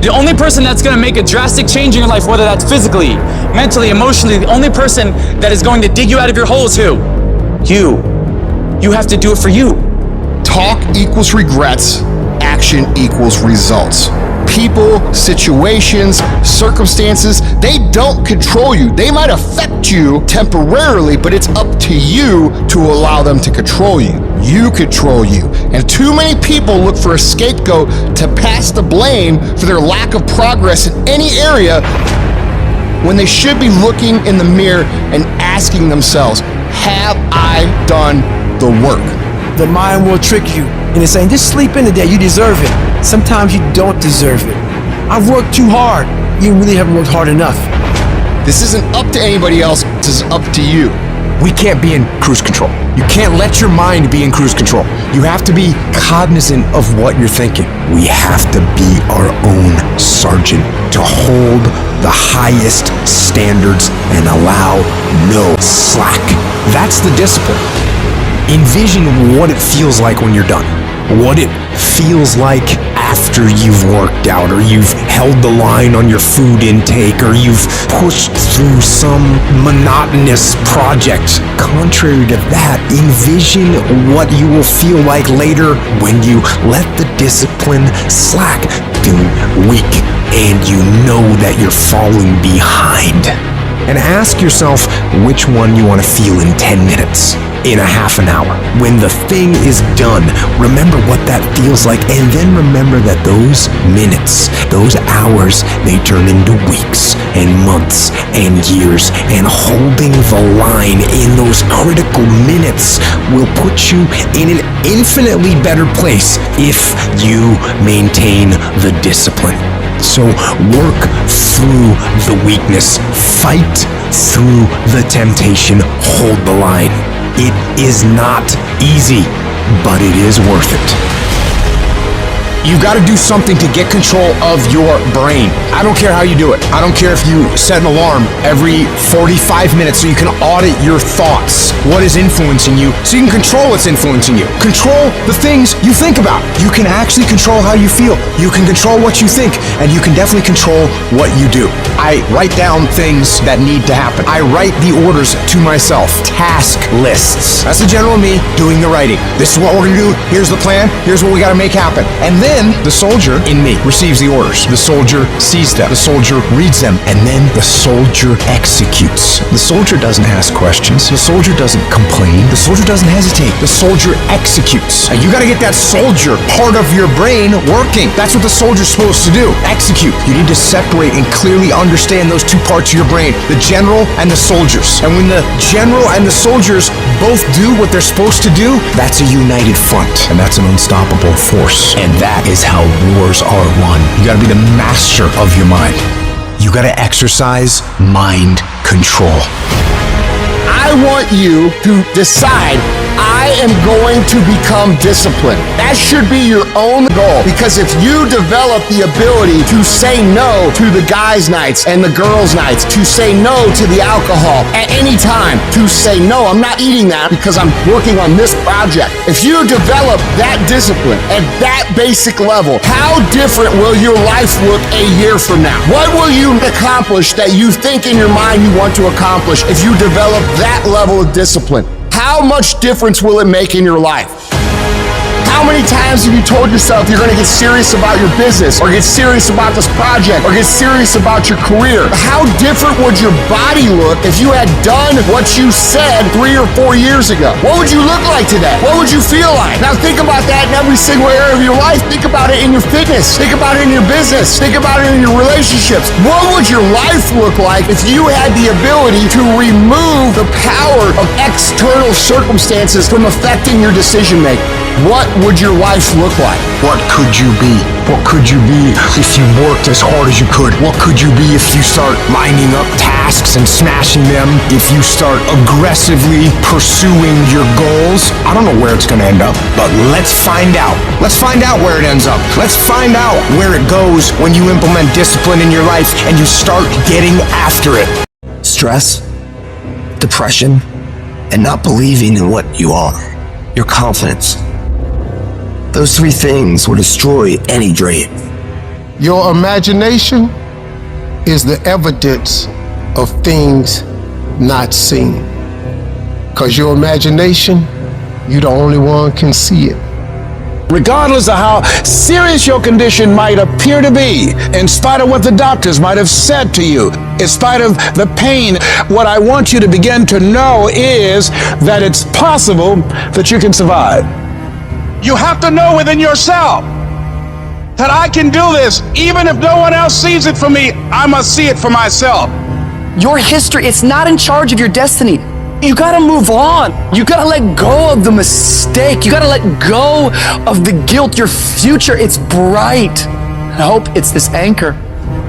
The only person that's going to make a drastic change in your life, whether that's physically, mentally, emotionally, the only person that is going to dig you out of your hole is who? You. You have to do it for you. Talk equals regrets. Action equals results. People, situations, circumstances, they don't control you. They might affect you temporarily, but it's up to you to allow them to control you. You control you. And too many people look for a scapegoat to pass the blame for their lack of progress in any area, when they should be looking in the mirror and asking themselves, have I done the work? The mind will trick you into saying, just sleep in today, you deserve it. Sometimes you don't deserve it. I've worked too hard. You really haven't worked hard enough. This isn't up to anybody else, this is up to you. We can't be in cruise control. You can't let your mind be in cruise control. You have to be cognizant of what you're thinking. We have to be our own sergeant, to hold the highest standards and allow no slack. That's the discipline. Envision what it feels like when you're done. What it feels like after you've worked out, or you've held the line on your food intake, or you've pushed through some monotonous project. Contrary to that, envision what you will feel like later when you let the discipline slack, feeling weak, and you know that you're falling behind. And ask yourself which one you want to feel in 10 minutes. In a half an hour. When the thing is done, remember what that feels like, and then remember that those minutes, those hours, they turn into weeks and months and years, and holding the line in those critical minutes will put you in an infinitely better place if you maintain the discipline. So work through the weakness, fight through the temptation, hold the line. It is not easy, but it is worth it. You've got to do something to get control of your brain. I don't care how you do it. I don't care if you set an alarm every 45 minutes so you can audit your thoughts. What is influencing you so you can control what's influencing you. Control the things you think about. You can actually control how you feel. You can control what you think, and you can definitely control what you do. I write down things that need to happen. I write the orders to myself. Task lists. That's the general me doing the writing. This is what we're gonna do. Here's the plan. Here's what we gotta make happen. And then the soldier in me receives the orders. The soldier sees them. The soldier reads them. And then the soldier executes. The soldier doesn't ask questions. The soldier doesn't complain. The soldier doesn't hesitate. The soldier executes. Now, you gotta get that soldier part of your brain working. That's what the soldier's supposed to do. Execute. You need to separate and clearly understand those two parts of your brain, the general and the soldiers. And when the general and the soldiers both do what they're supposed to do, that's a united front. And that's an unstoppable force. And that is how wars are won. You gotta be the master of your mind. You gotta exercise mind control. I want you to decide, I am going to become disciplined. That should be your own goal, because if you develop the ability to say no to the guys' nights and the girls' nights, to say no to the alcohol at any time, to say no, I'm not eating that because I'm working on this project. If you develop that discipline at that basic level, how different will your life look a year from now? What will you accomplish that you think in your mind you want to accomplish if you develop that level of discipline? How much difference will it make in your life? How many times have you told yourself you're going to get serious about your business, or get serious about this project, or get serious about your career? How different would your body look if you had done what you said 3 or 4 years ago? What would you look like today? What would you feel like? Now think about that in every single area of your life. Think about it in your fitness. Think about it in your business. Think about it in your relationships. What would your life look like if you had the ability to remove the power of external circumstances from affecting your decision making? What would your life look like? What could you be? What could you be if you worked as hard as you could? What could you be if you start lining up tasks and smashing them? If you start aggressively pursuing your goals? I don't know where it's going to end up, but let's find out. Let's find out where it ends up. Let's find out where it goes when you implement discipline in your life and you start getting after it. Stress, depression, and not believing in what you are. Your confidence. Those 3 things will destroy any dream. Your imagination is the evidence of things not seen. Because your imagination, you're the only one can see it. Regardless of how serious your condition might appear to be, in spite of what the doctors might have said to you, in spite of the pain, what I want you to begin to know is that it's possible that you can survive. You have to know within yourself that I can do this. Even if no one else sees it for me, I must see it for myself. Your history, it's not in charge of your destiny. You gotta move on. You gotta let go of the mistake. You gotta let go of the guilt. Your future, it's bright. I hope it's this anchor.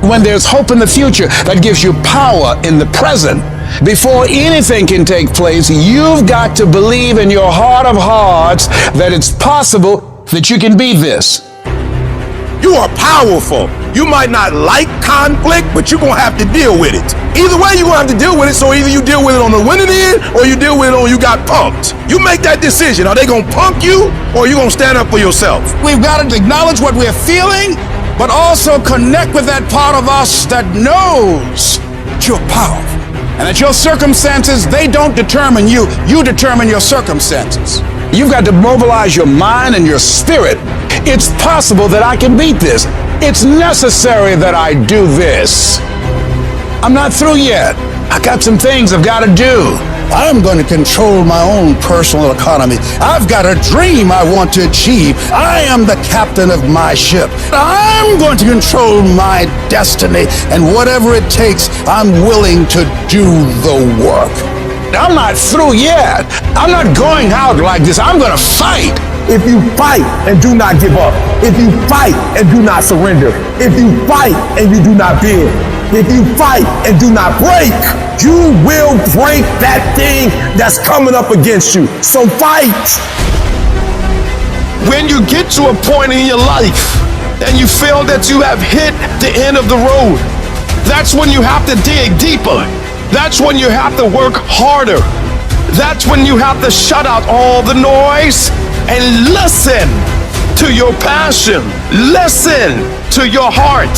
When there's hope in the future, that gives you power in the present. Before anything can take place, you've got to believe in your heart of hearts that it's possible that you can be this. You are powerful. You might not like conflict, but you're going to have to deal with it. Either way, you're going to have to deal with it, so either you deal with it on the winning end, or you deal with it on you got punked. You make that decision. Are they going to punk you, or are you going to stand up for yourself? We've got to acknowledge what we're feeling, but also connect with that part of us that knows that you're powerful. And that your circumstances, they don't determine you. You determine your circumstances. You've got to mobilize your mind and your spirit. It's possible that I can beat this. It's necessary that I do this. I'm not through yet. I got some things I've got to do. I'm going to control my own personal economy. I've got a dream I want to achieve. I am the captain of my ship. I'm going to control my destiny, and whatever it takes, I'm willing to do the work. I'm not through yet. I'm not going out like this. I'm going to fight. If you fight and do not give up, if you fight and do not surrender, if you fight and you do not bend, if you fight and do not break, you will break that thing that's coming up against you. So fight. When you get to a point in your life and you feel that you have hit the end of the road, that's when you have to dig deeper. That's when you have to work harder. That's when you have to shut out all the noise and listen to your passion. Listen to your heart.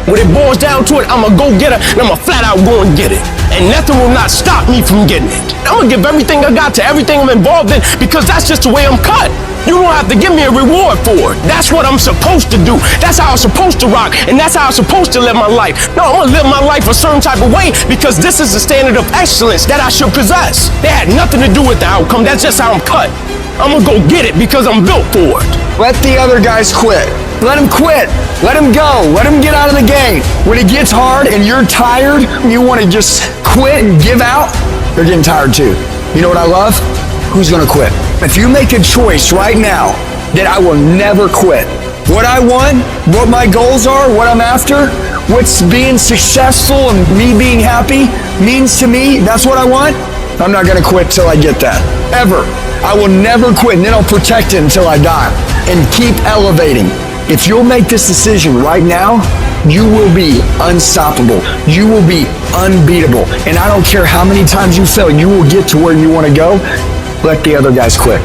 When it boils down to it, I'm a go-getter, and I'm a flat-out go and get it. And nothing will not stop me from getting it. I'm gonna give everything I got to everything I'm involved in, because that's just the way I'm cut. You don't have to give me a reward for it. That's what I'm supposed to do. That's how I'm supposed to rock, and that's how I'm supposed to live my life. No, I'm gonna live my life a certain type of way, because this is the standard of excellence that I should possess. That had nothing to do with the outcome. That's just how I'm cut. I'm gonna go get it because I'm built for it. Let the other guys quit. Let him quit. Let him go. Let him get out of the game. When it gets hard and you're tired, you want to just quit and give out, they're getting tired too. You know what I love? Who's going to quit? If you make a choice right now that I will never quit, what I want, what my goals are, what I'm after, what's being successful and me being happy means to me, that's what I want, I'm not going to quit till I get that. Ever. I will never quit, and then I'll protect it until I die and keep elevating. If you'll make this decision right now, you will be unstoppable. You will be unbeatable. And I don't care how many times you fail, you will get to where you want to go. Let the other guys quit.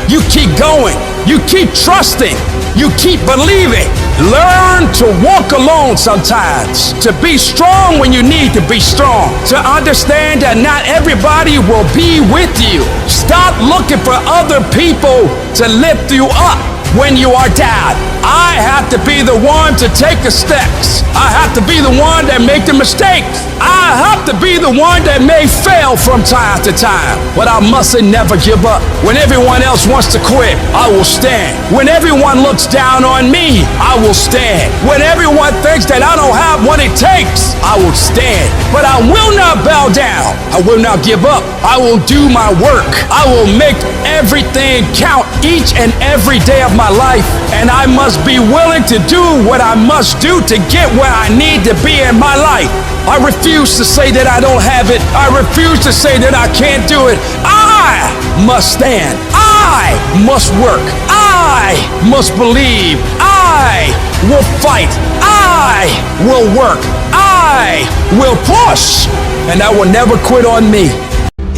You keep going. You keep trusting. You keep believing. Learn to walk alone sometimes. To be strong when you need to be strong. To understand that not everybody will be with you. Stop looking for other people to lift you up when you are down. I have to be the one to take the steps. I have to be the one that make the mistakes. I have to be the one that may fail from time to time. But I mustn't never give up. When everyone else wants to quit, I will stand. When everyone looks down on me, I will stand. When everyone thinks that I don't have what it takes, I will stand. But I will not bow down. I will not give up. I will do my work. I will make everything count each and every day of my life. And I must be willing to do what I must do to get where I need to be in my life. I refuse to say that I don't have it. I refuse to say that I can't do it. I must stand. I must work. I must believe. I will fight. I will work. I will push. And I will never quit on me.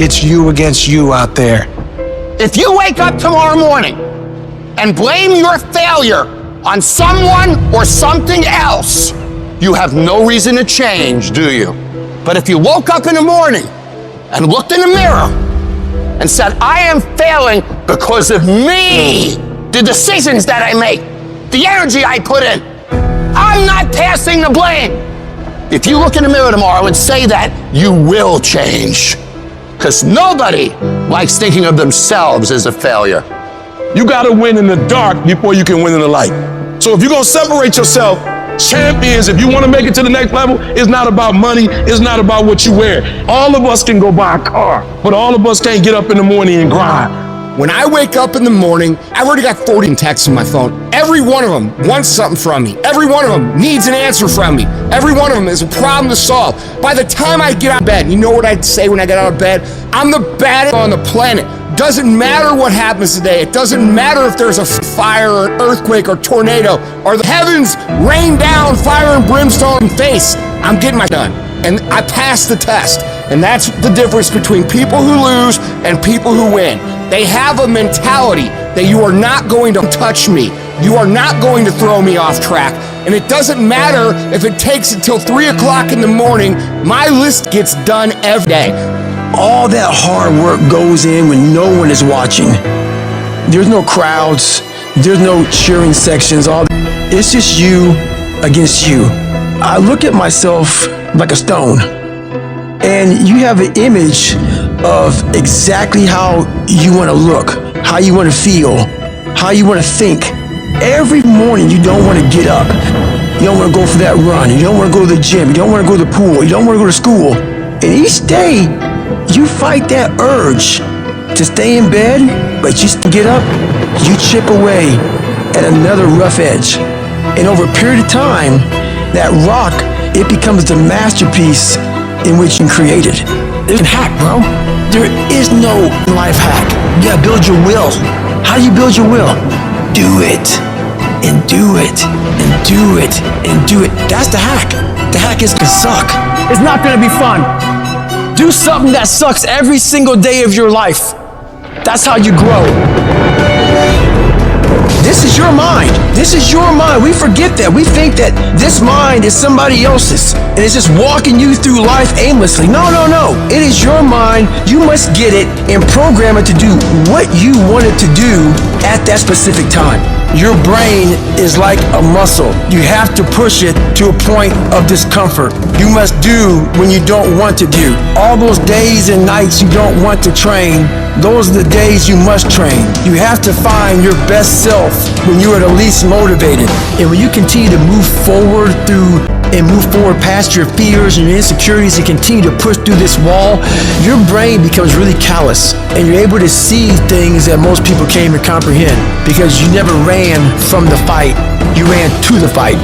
It's you against you out there. If you wake up tomorrow morning and blame your failure on someone or something else, you have no reason to change, do you? But if you woke up in the morning and looked in the mirror and said, I am failing because of me, the decisions that I make, the energy I put in, I'm not passing the blame. If you look in the mirror tomorrow and say that, you will change. Because nobody likes thinking of themselves as a failure. You gotta win in the dark before you can win in the light. So if you're gonna separate yourself, champions, if you wanna make it to the next level, it's not about money, it's not about what you wear. All of us can go buy a car, but all of us can't get up in the morning and grind. When I wake up in the morning, I've already got 40 texts on my phone. Every one of them wants something from me. Every one of them needs an answer from me. Every one of them is a problem to solve. By the time I get out of bed, you know what I'd say when I get out of bed? I'm the baddest on the planet. Doesn't matter what happens today. It doesn't matter if there's a fire or an earthquake or tornado or the heavens rain down fire and brimstone in face. I'm getting my done. And I passed the test. And that's the difference between people who lose and people who win. They have a mentality that you are not going to touch me. You are not going to throw me off track. And it doesn't matter if it takes until 3 o'clock in the morning, my list gets done every day. All that hard work goes in when no one is watching. There's no crowds. There's no cheering sections. It's just you against you. I look at myself like a stone. And you have an image of exactly how you want to look, how you want to feel, how you want to think. Every morning you don't want to get up. You don't want to go for that run. You don't want to go to the gym. You don't want to go to the pool. You don't want to go to school. And each day you fight that urge to stay in bed, but you still get up, you chip away at another rough edge. And over a period of time, that rock, it becomes the masterpiece in which you created. There's a hack, bro. There is no life hack. You gotta build your will. How do you build your will? Do it, and do it, and do it, and do it. That's the hack. The hack is gonna suck. It's not gonna be fun. Do something that sucks every single day of your life. That's how you grow. This is your mind. This is your mind. We forget that. We think that this mind is somebody else's and it's just walking you through life aimlessly. No, no, no. It is your mind. You must get it and program it to do what you want it to do at that specific time. Your brain is like a muscle. You have to push it to a point of discomfort. You must do when you don't want to do. All those days and nights you don't want to train, those are the days you must train. You have to find your best self when you are the least motivated. And when you continue to move forward past your fears and your insecurities and continue to push through this wall, your brain becomes really callous and you're able to see things that most people can't even comprehend because you never ran from the fight, you ran to the fight.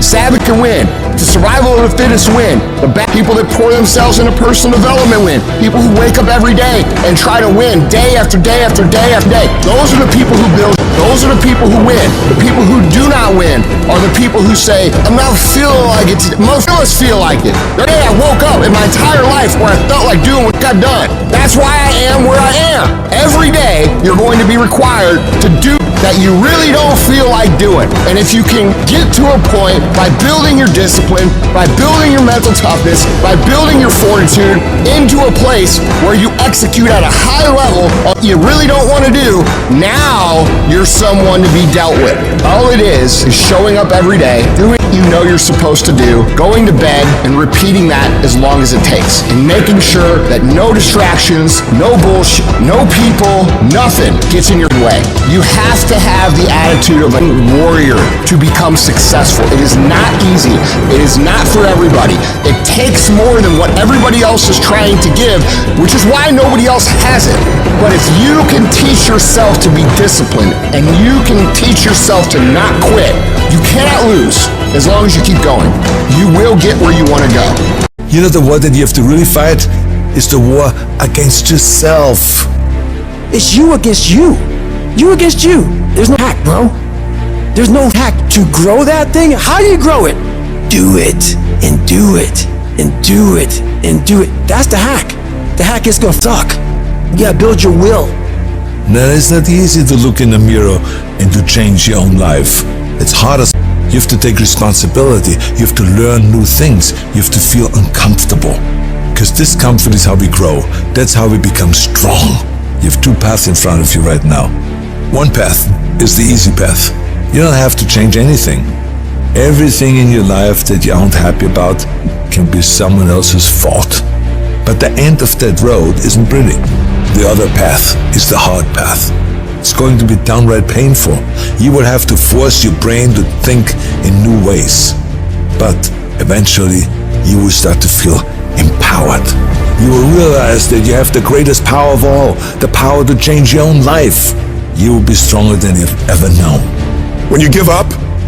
Savage can win. The survival of the fittest win. The people that pour themselves into personal development win. People who wake up every day and try to win day after day after day after day. Those are the people who build. Those are the people who win. The people who do not win are the people who say, I'm not feeling like it. Most of us feel like it. The day I woke up in my entire life where I felt like doing what got done. That's why I am where I am. Every day, you're going to be required to do that you really don't feel like doing. And if you can get to a point by building your discipline, by building your mental toughness, by building your fortitude into a place where you execute at a high level of what you really don't want to do, now you're someone to be dealt with. All it is showing up every day, doing what you know you're supposed to do, going to bed and repeating that as long as it takes, and making sure that no distractions, no bullshit, no people, nothing gets in your way. You have to have the attitude of a warrior to become successful. It is not easy. It is not for everybody. It takes more than what everybody else is trying to give, which is why nobody else has it. But if you can teach yourself to be disciplined and you can teach yourself to not quit, you cannot lose as long as you keep going. You will get where you want to go. You know, the war that you have to really fight is the war against yourself. It's you against you. You against you. There's no hack, bro. There's no hack to grow that thing. How do you grow it? Do it, and do it, and do it, and do it. That's the hack. The hack is gonna suck. You gotta build your will. No, it's not easy to look in the mirror and to change your own life. It's hard as you have to take responsibility. You have to learn new things. You have to feel uncomfortable. Because discomfort is how we grow. That's how we become strong. You have two paths in front of you right now. One path is the easy path. You don't have to change anything. Everything in your life that you aren't happy about can be someone else's fault. But the end of that road isn't pretty. The other path is the hard path. It's going to be downright painful. You will have to force your brain to think in new ways. But eventually, you will start to feel empowered. You will realize that you have the greatest power of all, the power to change your own life. You will be stronger than you've ever known. When you give up,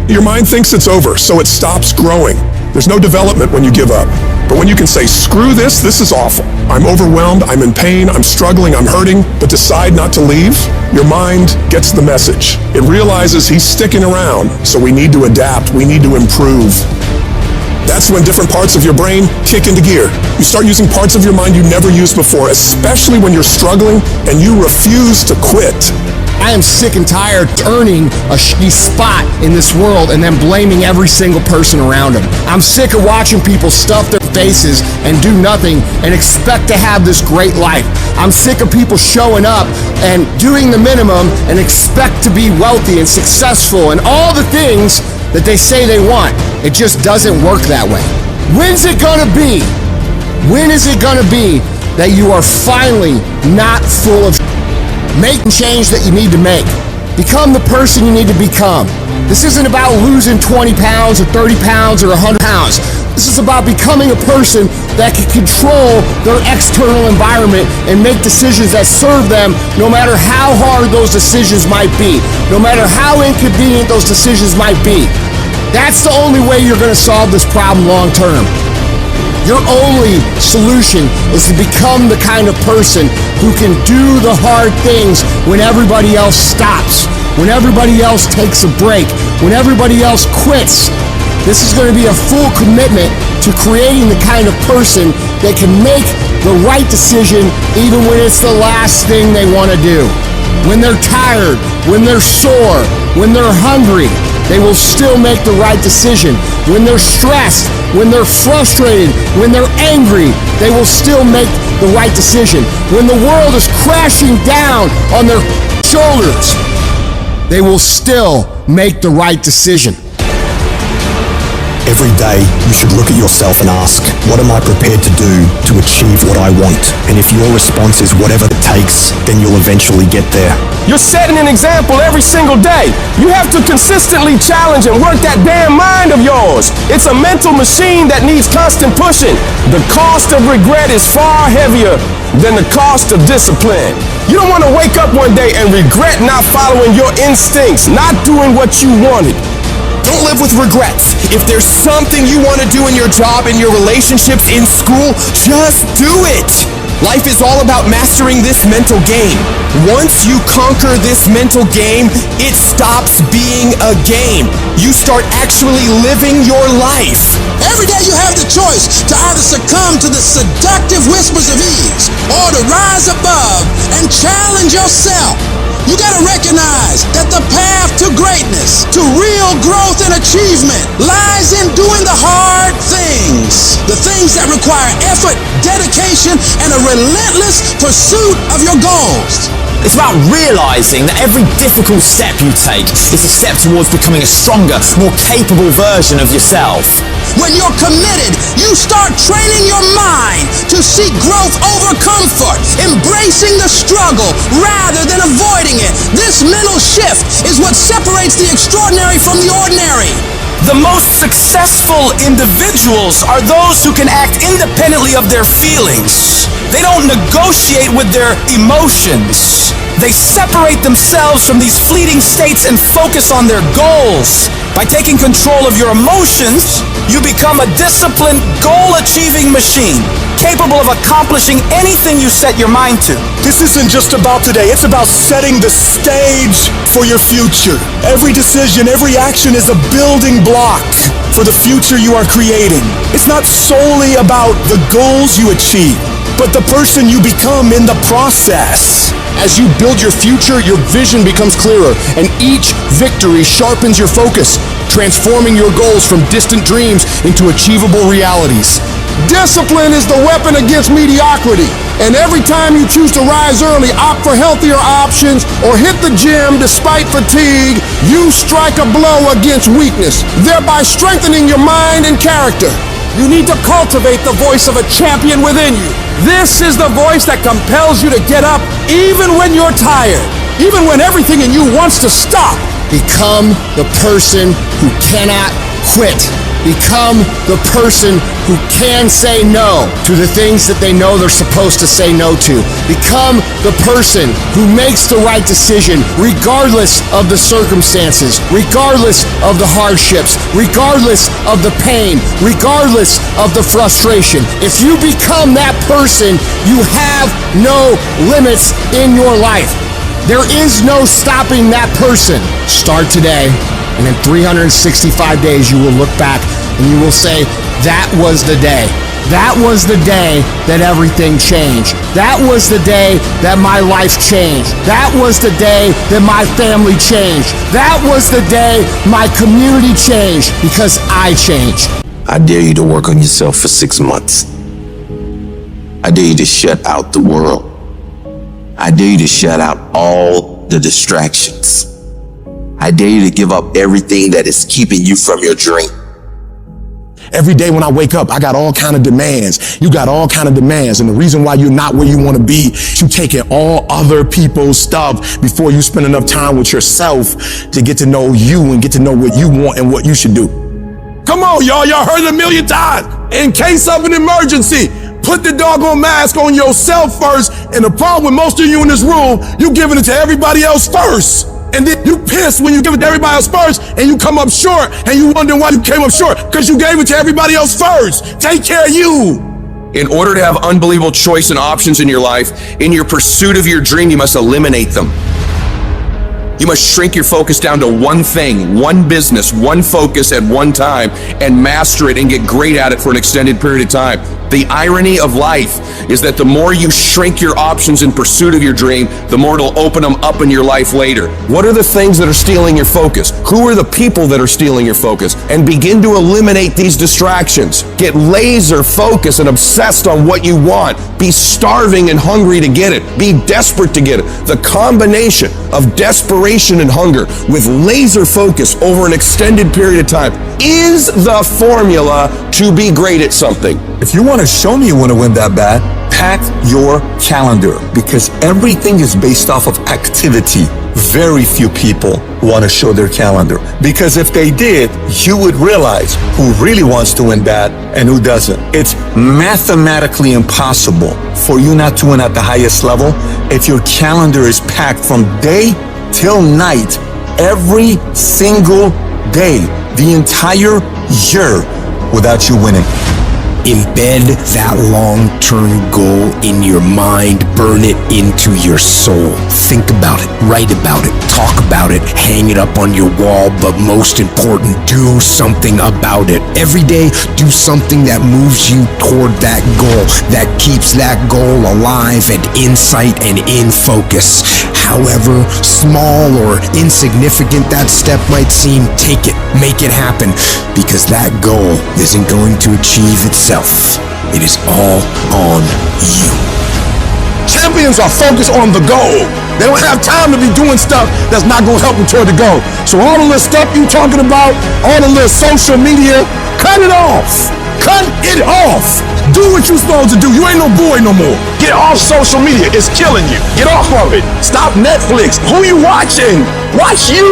your mind thinks it's over, so it stops growing. There's no development when you give up. But when you can say, screw this is awful. I'm overwhelmed, I'm in pain, I'm struggling, I'm hurting, but decide not to leave, your mind gets the message. It realizes he's sticking around, so we need to adapt, we need to improve. That's when different parts of your brain kick into gear. You start using parts of your mind you never used before, especially when you're struggling and you refuse to quit. I am sick and tired of earning a shitty spot in this world and then blaming every single person around them. I'm sick of watching people stuff their faces and do nothing and expect to have this great life. I'm sick of people showing up and doing the minimum and expect to be wealthy and successful and all the things that they say they want. It just doesn't work that way. When's it gonna be? When is it gonna be that you are finally not full of making change that you need to make? Become the person you need to become. This isn't about losing 20 pounds or 30 pounds or 100 pounds. This is about becoming a person that can control their external environment and make decisions that serve them no matter how hard those decisions might be, no matter how inconvenient those decisions might be. That's the only way you're going to solve this problem long term. Your only solution is to become the kind of person who can do the hard things when everybody else stops, when everybody else takes a break, when everybody else quits. This is going to be a full commitment to creating the kind of person that can make the right decision even when it's the last thing they want to do. When they're tired, when they're sore, when they're hungry, they will still make the right decision. When they're stressed, when they're frustrated, when they're angry, they will still make the right decision. When the world is crashing down on their shoulders, they will still make the right decision. Every day, you should look at yourself and ask, what am I prepared to do to achieve what I want? And if your response is whatever it takes, then you'll eventually get there. You're setting an example every single day. You have to consistently challenge and work that damn mind of yours. It's a mental machine that needs constant pushing. The cost of regret is far heavier than the cost of discipline. You don't want to wake up one day and regret not following your instincts, not doing what you wanted. Don't live with regrets. If there's something you want to do in your job, in your relationships, in school, just do it. Life is all about mastering this mental game. Once you conquer this mental game, it stops being a game. You start actually living your life. Every day you have the choice to either succumb to the seductive whispers of ease or to rise above and challenge yourself. You gotta recognize that the path to greatness, to real growth and achievement, lies in doing the hard things. The things that require effort, dedication, and a relentless pursuit of your goals. It's about realizing that every difficult step you take is a step towards becoming a stronger, more capable version of yourself. When you're committed, you start training your mind to seek growth over comfort, embracing the struggle rather than avoiding it. This mental shift is what separates the extraordinary from the ordinary. The most successful individuals are those who can act independently of their feelings. They don't negotiate with their emotions. They separate themselves from these fleeting states and focus on their goals. By taking control of your emotions, you become a disciplined, goal-achieving machine, capable of accomplishing anything you set your mind to. This isn't just about today, it's about setting the stage for your future. Every decision, every action is a building block for the future you are creating. It's not solely about the goals you achieve, but the person you become in the process. As you build your future, your vision becomes clearer, and each victory sharpens your focus, transforming your goals from distant dreams into achievable realities. Discipline is the weapon against mediocrity. And every time you choose to rise early, opt for healthier options, or hit the gym despite fatigue, you strike a blow against weakness, thereby strengthening your mind and character. You need to cultivate the voice of a champion within you. This is the voice that compels you to get up even when you're tired, even when everything in you wants to stop. Become the person who cannot quit. Become the person who can say no to the things that they know they're supposed to say no to. Become the person who makes the right decision regardless of the circumstances, regardless of the hardships, regardless of the pain, regardless of the frustration. If you become that person, you have no limits in your life. There is no stopping that person. Start today, and in 365 days you will look back and you will say, that was the day. That was the day that everything changed. That was the day that my life changed. That was the day that my family changed. That was the day my community changed, because I changed. I dare you to work on yourself for 6 months. I dare you to shut out the world. I dare you to shut out all the distractions. I dare you to give up everything that is keeping you from your dream. Every day when I wake up, I got all kind of demands. You got all kind of demands. And the reason why you're not where you want to be, you taking all other people's stuff before you spend enough time with yourself to get to know you and get to know what you want and what you should do. Come on, y'all. Y'all heard it a million times. In case of an emergency, put the doggone mask on yourself first. And the problem with most of you in this room, you giving it to everybody else first. And then you piss when you give it to everybody else first, and you come up short, and you wonder why you came up short, because you gave it to everybody else first. Take care of you. In order to have unbelievable choice and options in your life, in your pursuit of your dream, you must eliminate them. You must shrink your focus down to one thing, one business, one focus at one time, and master it and get great at it for an extended period of time. The irony of life is that the more you shrink your options in pursuit of your dream, the more it'll open them up in your life later. What are the things that are stealing your focus? Who are the people that are stealing your focus? And begin to eliminate these distractions. Get laser focused and obsessed on what you want. Be starving and hungry to get it. Be desperate to get it. The combination of desperation and hunger with laser focus over an extended period of time is the formula to be great at something. If you want to show me you want to win that bad, pack your calendar, because everything is based off of activity. Very few people want to show their calendar, because if they did, you would realize who really wants to win bad and who doesn't. It's mathematically impossible for you not to win at the highest level if your calendar is packed from day till night, every single day. the entire year without you winning. Embed that long-term goal in your mind. Burn it into your soul. Think about it, write about it, talk about it, hang it up on your wall, but most important, do something about it. Every day, do something that moves you toward that goal, that keeps that goal alive and in sight and in focus. However small or insignificant that step might seem, take it, make it happen, because that goal isn't going to achieve itself. It is all on you. Champions are focused on the goal. They don't have time to be doing stuff that's not going to help them toward the goal. So all the little stuff you talking about, all the little social media, cut it off. Cut it off. Do what you're supposed to do. You ain't no boy no more. Get off social media. It's killing you. Get off of it. Stop Netflix. Who you watching? Watch you.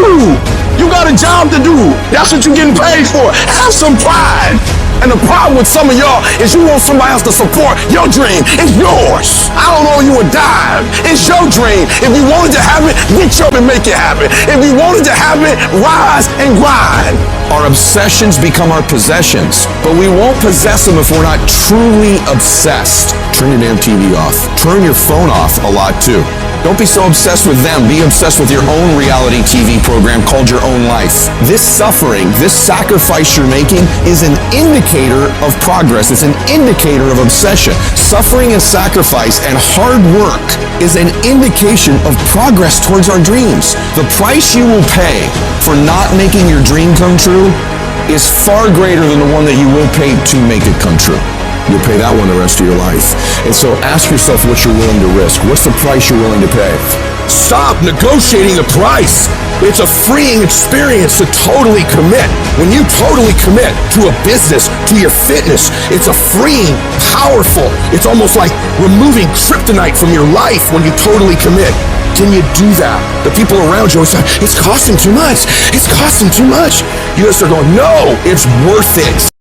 You got a job to do. That's what you're getting paid for. Have some pride. And the problem with some of y'all is you want somebody else to support your dream. It's yours. I don't owe you a dime. It's your dream. If you wanted to have it, reach up and make it happen. If you wanted to have it, rise and grind. Our obsessions become our possessions, but we won't possess them if we're not truly obsessed. Turn your damn TV off. Turn your phone off a lot too. Don't be so obsessed with them. Be obsessed with your own reality TV program called your own life. This suffering, this sacrifice you're making is an indicator of progress. It's an indicator of obsession. Suffering and sacrifice and hard work is an indication of progress towards our dreams. The price you will pay for not making your dream come true is far greater than the one that you will pay to make it come true. You'll pay that one the rest of your life. And so ask yourself what you're willing to risk. What's the price you're willing to pay? Stop negotiating the price. It's a freeing experience to totally commit. When you totally commit to a business, to your fitness, it's a freeing, powerful, it's almost like removing kryptonite from your life when you totally commit. Can you do that? The people around you always say, it's costing too much. It's costing too much. You gotta start going, no, it's worth it.